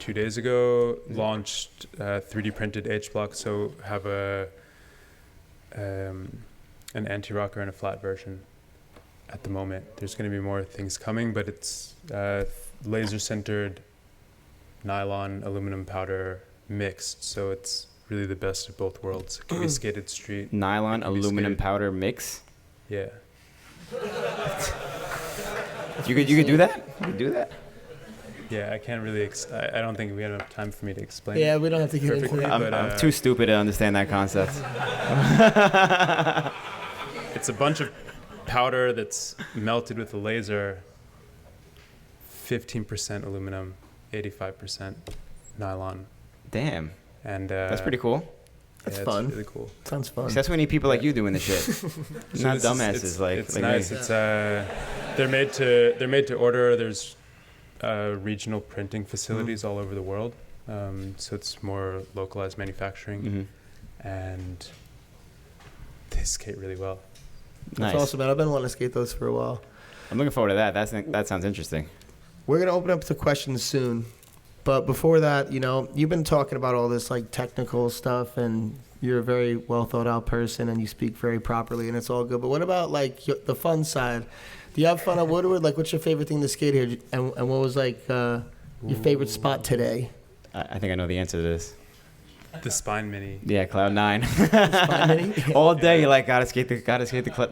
2 days ago, launched 3D printed H block. So have an anti-rocker and a flat version at the moment. There's going to be more things coming, but it's laser sintered nylon aluminum powder mixed. So it's really the best of both worlds. It can be skated street. Nylon aluminum powder mix. Yeah. You could do that? You could do that? Yeah, I can't really. I don't think we have enough time for me to explain. Yeah, we don't have to get into Perfectly. that. I'm too stupid to understand that concept. It's a bunch of powder that's melted with a laser. 15% aluminum, 85% nylon, Damn. and That's pretty cool. That's yeah, fun. It's really cool. Sounds fun. That's why we need people like you doing the shit. So Not this is- dumbasses like it's like nice. me. It's they're made to order. There's regional printing facilities all over the world, so it's more localized manufacturing, Mhm. and they skate really well. That's Nice. awesome, man. I've been wanting to skate those for a while. I'm looking forward to that. That sounds interesting. We're going to open up to questions soon. But before that, you've been talking about all this like technical stuff, and you're a very well thought out person, and you speak very properly, and it's all good. But what about like the fun side? Do you have fun at Woodward? Like, what's your favorite thing to skate here? And what was like your favorite spot today? I think I know the answer to this. The Spine Mini. Yeah, Cloud 9. Spine Mini? All day, you're like, gotta skate the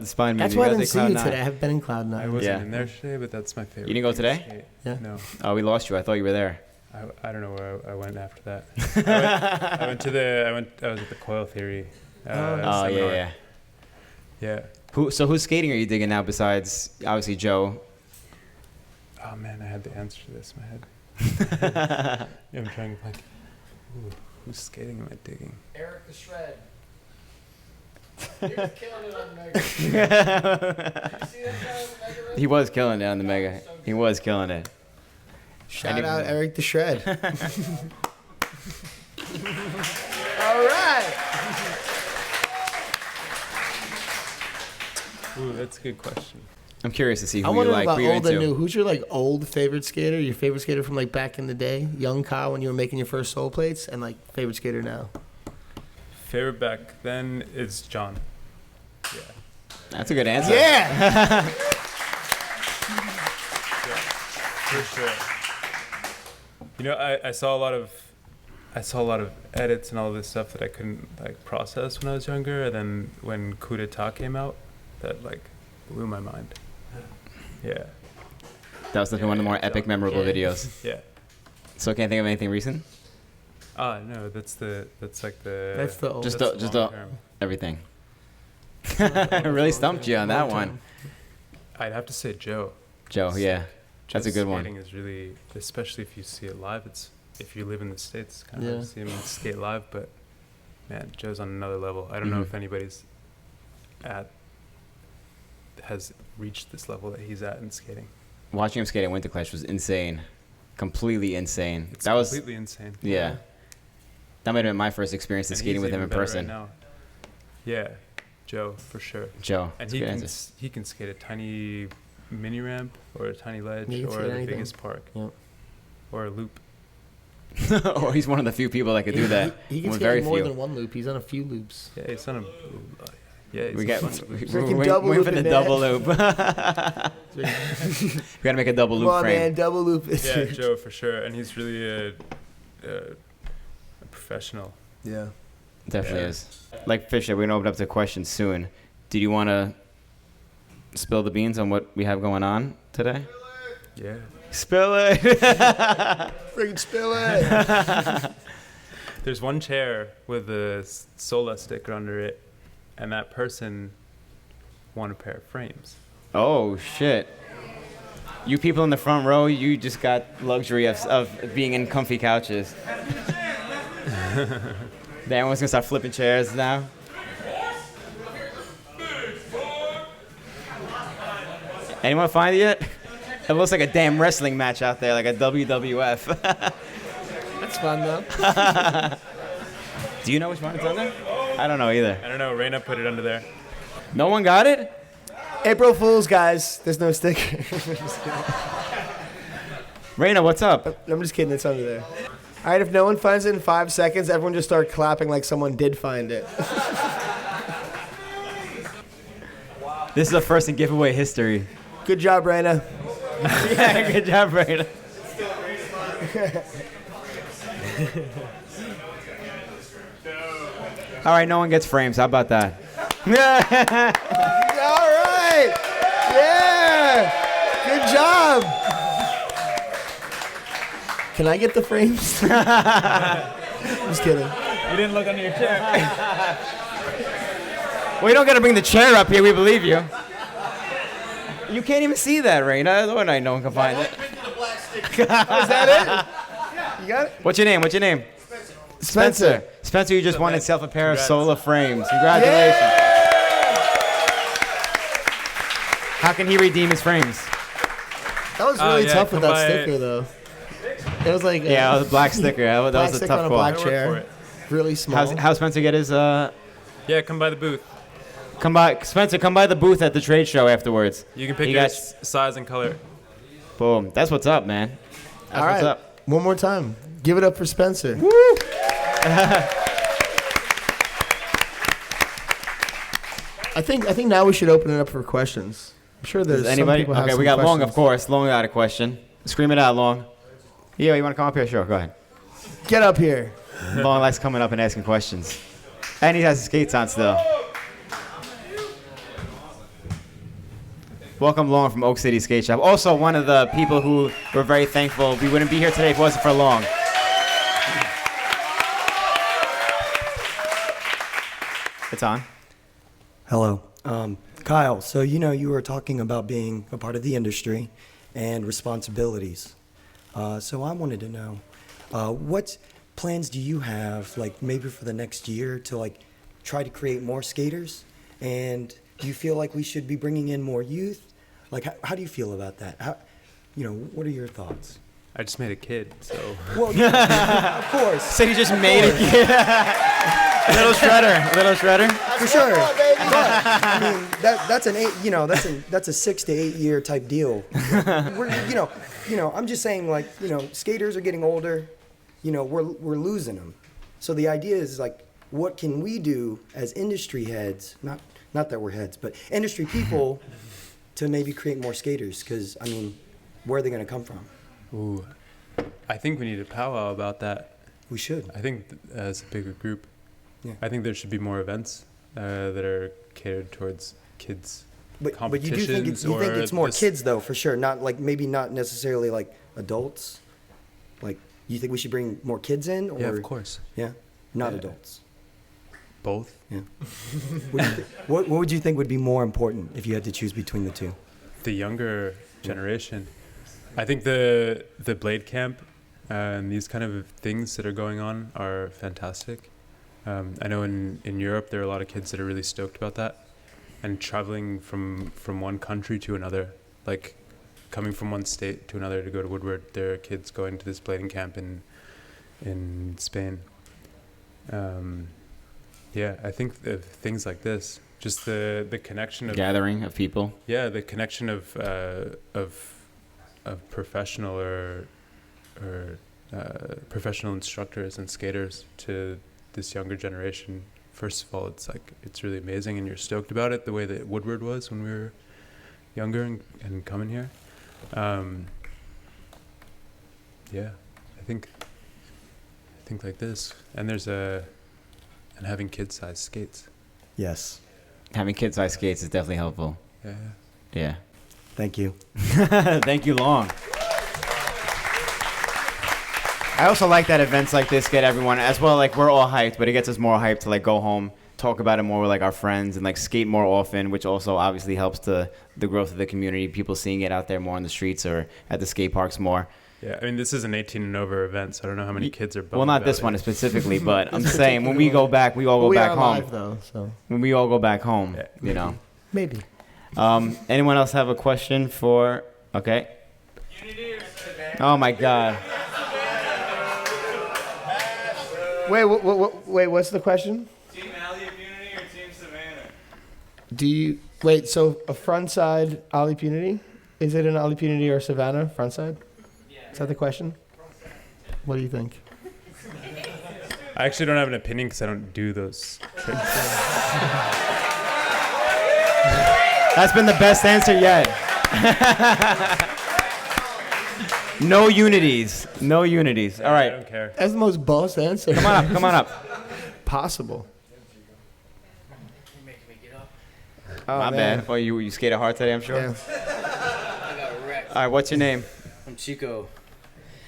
Spine Mini. That's You why I gotta didn't say see Cloud you 9. today. I have been in Cloud 9. I wasn't Yeah. in there today, but that's my favorite. You didn't go thing to today? skate. Yeah. No, Oh, we lost you. I thought you were there. I don't know where I went after that. I was at the Coil Theory. Oh, seminar. yeah. Yeah. Who's skating are you digging now besides, obviously, Joe? Oh man, I had the answer to this in my head. I'm trying to think. Ooh, who's skating am I digging? Eric the Shred. He was killing it on the Mega. You see that guy on the Mega? He was killing it on the Mega. He was killing it. Shout out Eric the Shred. All right. Ooh, that's a good question. I'm curious to see I who you wonder like, about who you're old and into. new. Who's your like old favorite skater? Your favorite skater from like back in the day, young Kyle, when you were making your first sole plates, and like favorite skater now. Favorite back then is Jon. Yeah. That's a good answer. Yeah. For sure. You know, I saw a lot of edits and all this stuff that I couldn't like process when I was younger, and then when Coup d'etat came out, that like blew my mind. Yeah. That was one of the more epic, Jon. memorable Yeah. videos. Yeah. So can't think of anything recent? No, that's like the That's the old. Just that's the- just long the- term. Everything. Really stumped you on that one. I'd have to say Joe. Joe, yeah. That's a Joe's good one. Skating is really, especially if you see it live. If you live in the States, kind of Yeah. hard to see him skate live. But man, Joe's on another level. I don't know Mhm. if anybody's has reached this level that he's at in skating. Watching him skate at Winter Clash was insane. Completely insane. It's That was, completely insane. yeah. That might have been my first experience of And skating he's with him even in better person. Right now. Yeah, Joe for sure. Joe. And that's a good answer. he can skate a tiny mini ramp or a tiny ledge He can or skate the anything. biggest park Yep. or a loop. Or he's one of the few people that could do that. He can With skate very more few. than one loop. He's on a few loops. Yeah, it's on a. Yeah, We it's got a bunch of loops. Freaking we're double waiting for loop the it, double man. loop. We gotta make a double Come loop on, frame. man, double loop. it. Yeah, Joe for sure, and he's really a professional. Yeah. Definitely is. Like Fisher, we're going to open up to questions soon. Did you want to spill the beans on what we have going on today? Yeah. Spill it. Freaking spill it. There's one chair with a SOLA sticker under it, and that person won a pair of frames. Oh, shit. You people in the front row, you just got luxury of being in comfy couches. Everyone's gonna start flipping chairs now. Anyone find it yet? It looks like a damn wrestling match out there, like a WWF. That's fun, though. Do you know which one it's on there? I don't know either. I don't know. Reyna put it under there. No one got it? April Fools, guys. There's no sticker. Reyna, what's up? I'm just kidding. It's under there. All right, if no one finds it in 5 seconds, everyone just start clapping like someone did find it. This is a first in giveaway history. Good job, Reyna. Yeah, good job, Reyna. All right, no one gets frames. How about that? All right. Yeah. Good job. Can I get the frames? Just kidding. You didn't look under your chair. Well, you don't got to bring the chair up here. We believe you. You can't even see that, Reyna. No one can find it. Is that it? You got it? What's your name? What's your name? Spencer. Spencer, you just won yourself a pair of Congrats. SOLA Frames. Congratulations. How can he redeem his frames? That was really yeah, tough with come that by- sticker, though. It was like Yeah, it was a black sticker. That black was a sticker on tough a call. black I work for chair. it. Really small. How's Spencer get his? Yeah, come by the booth. Come by, Spencer. Come by the booth at the trade show afterwards. You can pick You your guys- size and color. Boom. That's what's up, man. That's All right. what's up. One more time. Give it up for Spencer. Woo! I think now we should open it up for questions. I'm sure there's Does anybody? some people have Okay, some we got Long, of questions. course. Long got a question. Scream it out, Long. Yeah, you want to come up here? Sure, go ahead. Get up here. Long likes coming up and asking questions. And he has his skates on still. Welcome, Long, from Oak City Skate Shop. Also, one of the people who were very thankful. We wouldn't be here today if it wasn't for Long. It's on. Hello. Kyle, so you were talking about being a part of the industry and responsibilities. So I wanted to know, what plans do you have, like maybe for the next year to like try to create more skaters? And do you feel like we should be bringing in more youth? Like, how do you feel about that? What are your thoughts? I just made a kid, so. Well, yeah, of course. Said he just made it. Little shredder. For sure. But, I mean, that's a 6 to 8 year type deal. I'm just saying, like, skaters are getting older. We're losing them. So the idea is like, what can we do as industry heads? Not that we're heads, but industry people, to maybe create more skaters? Because I mean, where are they going to come from? Ooh. I think we need a powwow about that. We should. I think as a bigger group. Yeah. I think there should be more events that are catered towards kids. But you do think you think it's more kids though, for sure. Not like maybe not necessarily like adults. Like, you think we should bring more kids in? Or, Yeah, of course. Yeah, not Yeah. adults. Both. Yeah. What would you think would be more important if you had to choose between the two? The younger generation. I think the Blade Camp and these kind of things that are going on are fantastic. I know in Europe there are a lot of kids that are really stoked about that, and traveling from one country to another, like coming from one state to another to go to Woodward. There are kids going to this blading camp in Spain. Yeah, I think of things like this, just the connection of Gathering of people. Yeah, the connection of professional or professional instructors and skaters to this younger generation. First of all, it's really amazing, and you're stoked about it the way that Woodward was when we were younger and coming here. Yeah, I think like this. And there's a And having kid-sized skates. Yes. Having kid-sized skates is definitely helpful. Yeah. Yeah. Thank you. Thank you, Long. I also like that events like this get everyone, as well, like, we're all hyped, but it gets us more hyped to, like, go home, talk about it more with, like, our friends, and, like, skate more often, which also obviously helps the growth of the community, people seeing it out there more on the streets or at the skate parks more. Yeah, I mean, this is an 18 and over event, so I don't know how many kids are bummed Well, not about this it. one specifically, but I'm saying when we go back, we all go we back are home. live, though, so When we all go back home, Yeah. you know. maybe. Anyone else have a question for? Okay. Oh my God. Wait, wait, what's the question? Team Alley Immunity or Team Savannah? Do you wait? So a front side Ollie Punity? Is it an Ollie Punity or Savannah front side? Yeah. Is that the question? What do you think? I actually don't have an opinion because I don't do those tricks. That's been the best answer yet. No unities. No unities. All I right. don't care. That's the most boss answer. Come on up. Come on up. Possible. Oh, My man. bad. Well, you skated hard today, I'm sure. Yeah. All right. What's your name? I'm Chico.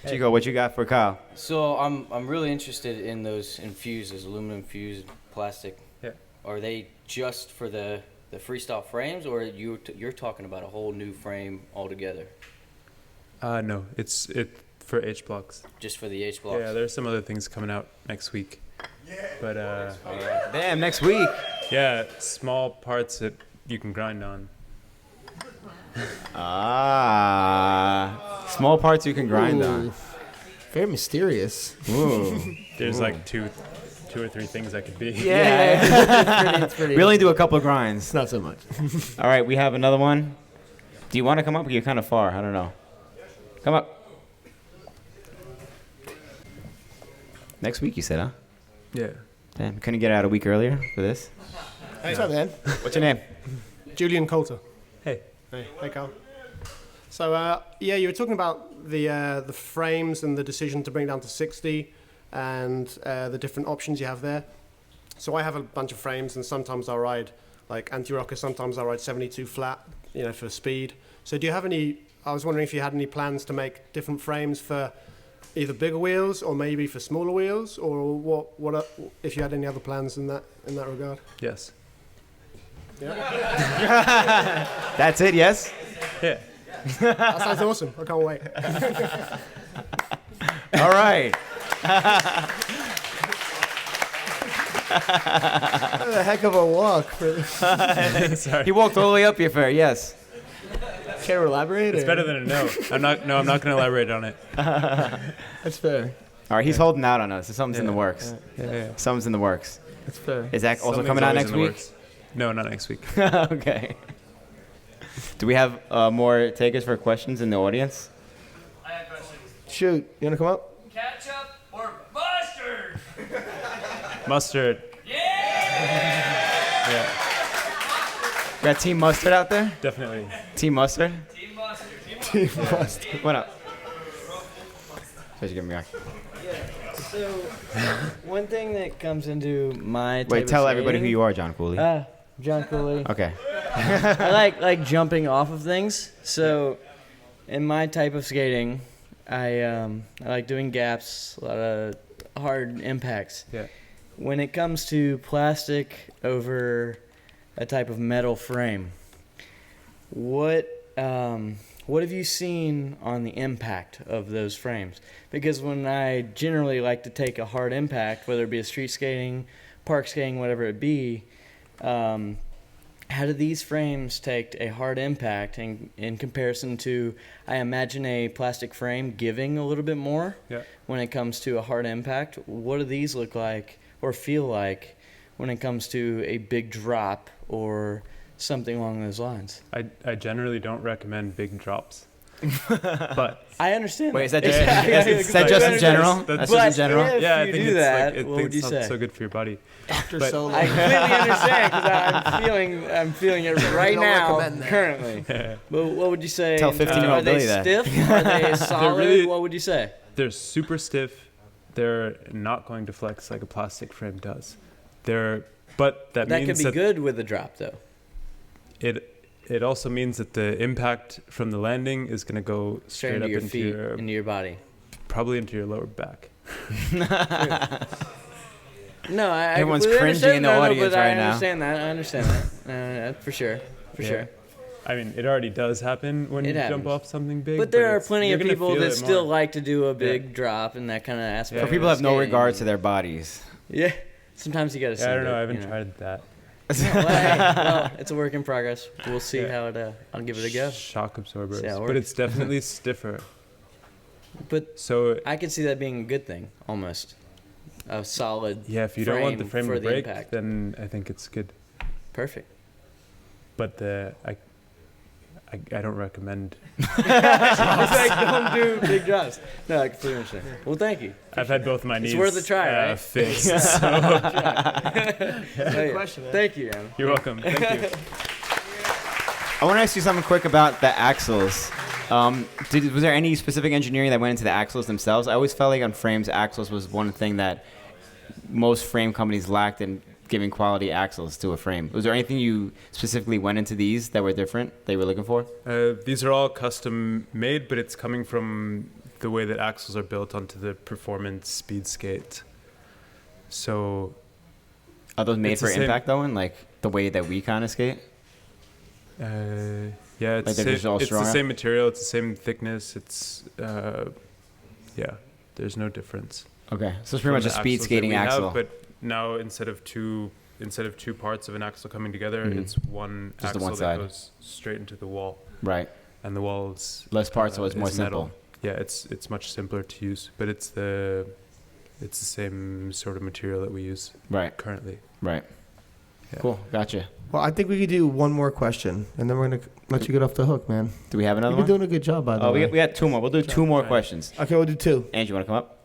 Chico, what you got for Kyle? So I'm really interested in those those aluminum infused plastic. Yeah. Are they just for the freestyle frames, or you're talking about a whole new frame altogether? No, it's for H blocks. Just for the H blocks? Yeah, there's some other things coming out next week. But Damn, next week. yeah, small parts that you can grind on. Small parts you can grind on. Ooh. Very mysterious. Ooh. There's like two or three things that could be. Yeah. It's pretty We only do a couple of grinds. It's not so much. All right, we have another one. Do you want to come up? You're kind of far. I don't know. Come up. Next week, you said, huh? Yeah. Damn, couldn't get out a week earlier for this. What's up, man? What's your name? Julian Coulter. Hey. Hey, Carl. So, yeah, you were talking about the frames and the decision to bring down to 60 and the different options you have there. So I have a bunch of frames, and sometimes I ride like anti-rocker, sometimes I ride 72 flat, for speed. So do you have I was wondering if you had any plans to make different frames for either bigger wheels or maybe for smaller wheels, or what if you had any other plans in that regard? Yes. That's it, yes? Yeah. That sounds awesome. I can't wait. All right. What a heck of a walk. Sorry. He walked all the way up here for it, yes. Can you elaborate? It's better than a no. I'm not going to elaborate on it. That's fair. All right, he's holding out on us. Something's in the works. Yeah. Something's in the works. That's fair. Is that also Something's coming out always next in the week? works. No, not next week. Okay. Do we have more takers for questions in the audience? I have questions. Shoot, you wanna come up? Ketchup or mustard? Mustard. Yeah! Yeah, We got Team Mustard out there? definitely. Team Mustard? Team mustard. Team Mustard. What up? Where'd you give me back? So one thing that comes into my Wait, tell everybody who you are, Jon Julio. Jon Julio. Okay. I like jumping off of things. So in my type of skating, I like doing gaps, a lot of hard impacts. Yeah. When it comes to plastic over a type of metal frame, what have you seen on the impact of those frames? Because when I generally like to take a hard impact, whether it be a street skating, park skating, whatever it be, how do these frames take a hard impact in comparison to, I imagine, a plastic frame giving a little bit more Yeah. when it comes to a hard impact? What do these look like or feel like when it comes to a big drop or something along those lines? I generally don't recommend big drops. But I understand. Wait, is that that. just, Yeah, is that just in general? That's That's just in But general? if yeah, I you think do it's that, like, what would you it's say? not so good for your body. Dr. But- Sola. I completely understand because I'm feeling it right don't now, recommend that. currently. But what would you say? Tell in terms- 15-year-old Are they Billy that. stiff? Are they solid? really- What would you say? They're super stiff. They're not going to flex like a plastic frame does. But that That means could be that good with a drop, though. it also means that the impact from the landing is going to go Straight straight into up your into feet, your into your body. probably into your lower back. No, I Everyone's completely cringing in the understand- audience but right I now. understand that. For sure. Yeah. I mean, it already does happen when It you jump happens. off something big. But there are it's- plenty you're of gonna people feel that it still more. like to do a big drop and that kind of aspect. Yeah. For people that have no Skating. regard to their bodies. Yeah, sometimes you got to see Yeah, I don't know. it, I haven't you know. tried that. Well, it's a work in progress. We'll see Yeah. how it. I'll give it a go. Shock absorbers, See how it but works. it's definitely stiffer. But So I could see that being a good thing, almost. A solid. yeah, if you don't want the frame for to the break, impact. then I think it's good. Perfect. But I don't recommend. It's like, don't do big drops. No, I completely understand. Well, thank you. I've had both my knees. worth a try, right? Fixed. So Good question. Thank you, Adam. you're welcome. Thank you. I want to ask you something quick about the axles. Was there any specific engineering that went into the axles themselves? I always felt like on frames, axles was one thing that most frame companies lacked in giving quality axles to a frame. Was there anything you specifically went into these that were different that you were looking for? These are all custom made, but it's coming from the way that axles are built onto the performance speed skate. So Are those made It's the for same- impact though, and like the way that we kind of skate? yeah, Like they're just all it's the stronger? same material, it's the same thickness. It's yeah, there's no difference. Okay, so it's pretty much from a the speed axles that skating we have, axle. but now instead of two parts of an axle coming together, Mhm. it's one Just the axle one side. that goes straight into the wall, Right, and the wall's less parts, so it's more is metal. simple. Yeah, it's much simpler to use, but it's the same sort of material that we use Right, currently. right. Yeah. Cool, gotcha. Well, I think we could do one more question, and then we're gonna let you get off the hook, man. Do we have another You've been one? doing a good job, by the Oh, way. we got two more. We'll do two more questions. Okay, we'll do two. Angie, you want to come up?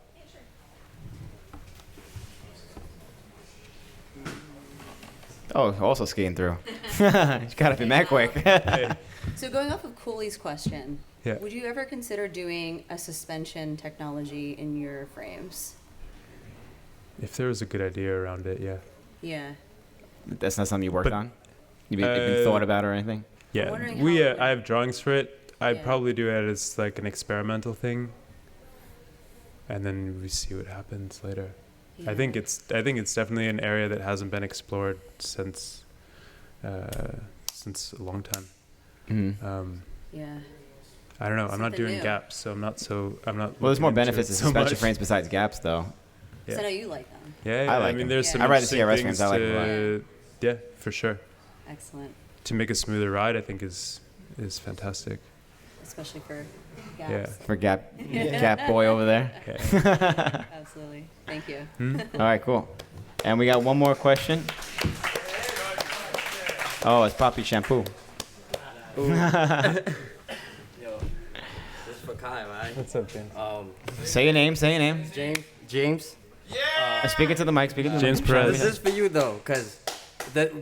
Oh, also skating through. You gotta be mad quick. So going off of Cooley's question, Yeah. would you ever consider doing a suspension technology in your frames? If there was a good idea around it, yeah. Yeah. That's not something you worked But, on? You've been thought about or anything? Yeah, wondering we how it I have drawings for it. I'd Yeah. probably do it as like an experimental thing, and then we see what happens later. Yeah. I think it's definitely an area that hasn't been explored since a long time. Mm-hmm. Yeah. I don't know. I'm not Something doing new. gaps, so I'm not. Well, there's more looking into benefits it to so suspension much. frames besides gaps, though. So I know you like them. Yeah, I like mean, them. there's Yeah. some I ride the interesting CRS things frames. I like them a lot. to- Yeah, for sure. Excellent. To make a smoother ride, I think is fantastic. Especially for Yeah. gaps. For Gap boy over there. Yeah. Absolutely. Thank you. All right, cool. And we got one more question. Oh, it's Poppy Shampoo. Yo, this is for Kyle, right? What's up, James? Say your name, say your name. James. Speak it to the mic, speak it to the James mic. Perez. This is for you though, cause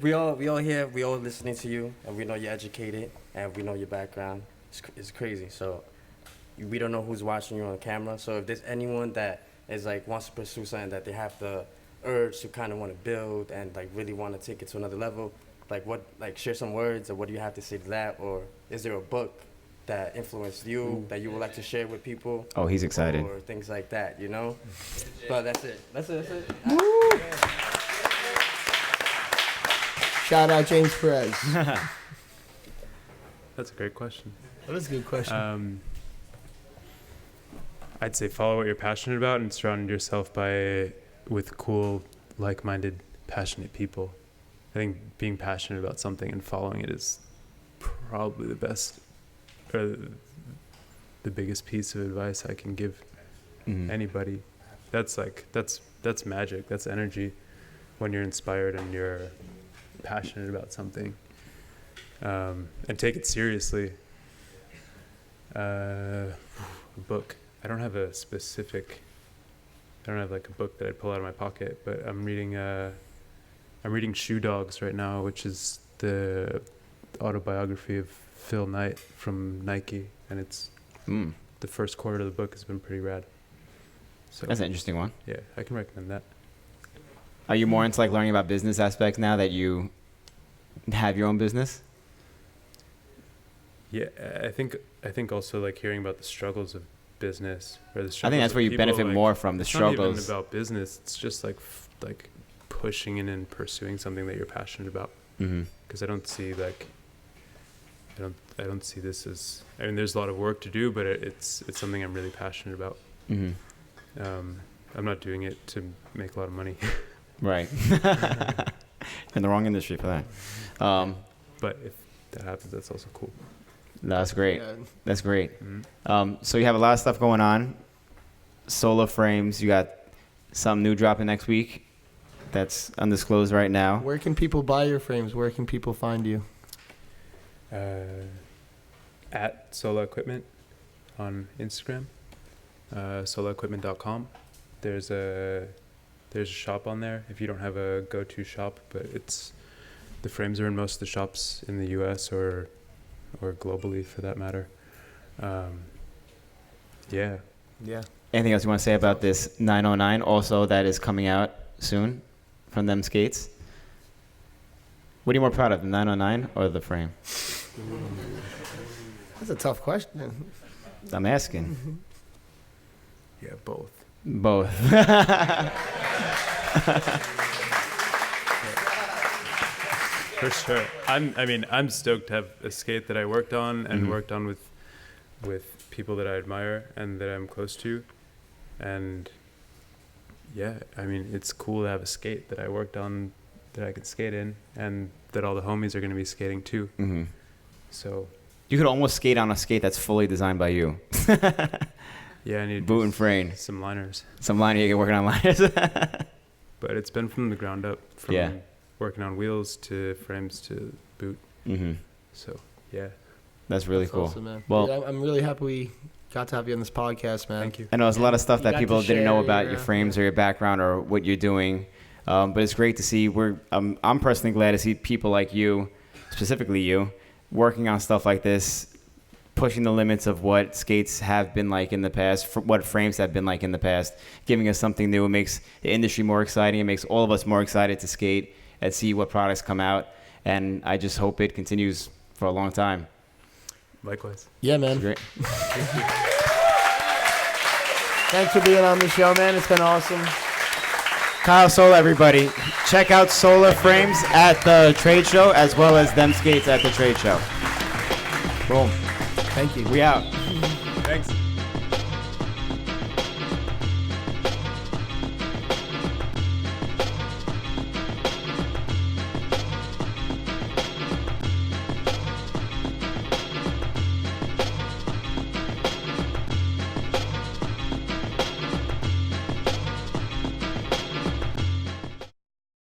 we all here, we all listening to you, and we know you're educated, and we know your background. It's crazy. So we don't know who's watching you on camera. So if there's anyone that is like wants to pursue something that they have the urge to kind of want to build and like really want to take it to another level, like share some words, or what do you have to say to that, or is there a book that influenced you that you would like to share with people? Oh, he's excited. Or things like that, you know? But that's it. That's it. Shout out James Perez. That's a great question. That is a good question. I'd say follow what you're passionate about and surround yourself with cool, like-minded, passionate people. I think being passionate about something and following it is probably the best or the biggest piece of advice I can give Mhm. anybody. That's magic. That's energy when you're inspired and you're passionate about something. And take it seriously. A book. I don't have like a book that I'd pull out of my pocket, but I'm reading Shoe Dogs right now, which is the autobiography of Phil Knight from Nike, and it's the first quarter of the book has been pretty rad. So That's an interesting one. yeah, I can recommend that. Are you more into like learning about business aspects now that you have your own business? Yeah, I think also like hearing about the struggles of business or the I struggles think that's of where you people, benefit like, more from the it's not struggles. even about business. It's just like like pushing in and pursuing something that you're passionate about. Mm-hmm. Because I don't see this as, I mean, there's a lot of work to do, but it's something I'm really passionate about. Mm-hmm. I'm not doing it to make a lot of money. Right. In the wrong industry for that. But if that happens, that's also cool. That's great. Yeah. That's great. Mm-hmm. So you have a lot of stuff going on. SOLA Frames, you got some new dropping next week that's undisclosed right now. Where can people buy your frames? Where can people find you? At SOLA Equipment on Instagram, solaequipment.com. There's a shop on there if you don't have a go-to shop, but the frames are in most of the shops in the US or globally for that matter. Yeah. Anything else you want to say about this 909 also that is coming out soon from them skates? What are you more proud of, the 909 or the frame? That's a tough question. I'm asking. Yeah, both. Both. For sure. I'm stoked to have a skate that I worked on and worked on with people that I admire and that I'm close to. And yeah, I mean, it's cool to have a skate that I worked on that I could skate in and that all the homies are going to be skating too. Mm-hmm. So You could almost skate on a skate that's fully designed by you. yeah, I need Boot and frame. some liners. Some liner, you get working on liners. But it's been from the ground up, from working on wheels to frames to boot. Mm-hmm. So yeah, That's really That's cool. awesome, man. Well- Yeah, I'm really happy we got to have you on this podcast, man. thank you. I know there's a lot of stuff You that got people to didn't know share about your, your frames or your background or what you're doing. But it's great to see. I'm personally glad to see people like you, specifically you, working on stuff like this, pushing the limits of what skates have been like in the past, what frames have been like in the past, giving us something new. It makes the industry more exciting. It makes all of us more excited to skate and see what products come out. And I just hope it continues for a long time. Likewise. Yeah, man. Great. Thanks for being on the show, man. It's been awesome. Kyle Sola, everybody. Check out SOLA Frames at the trade show as well as them skates at the trade show. Boom. Thank you. We out.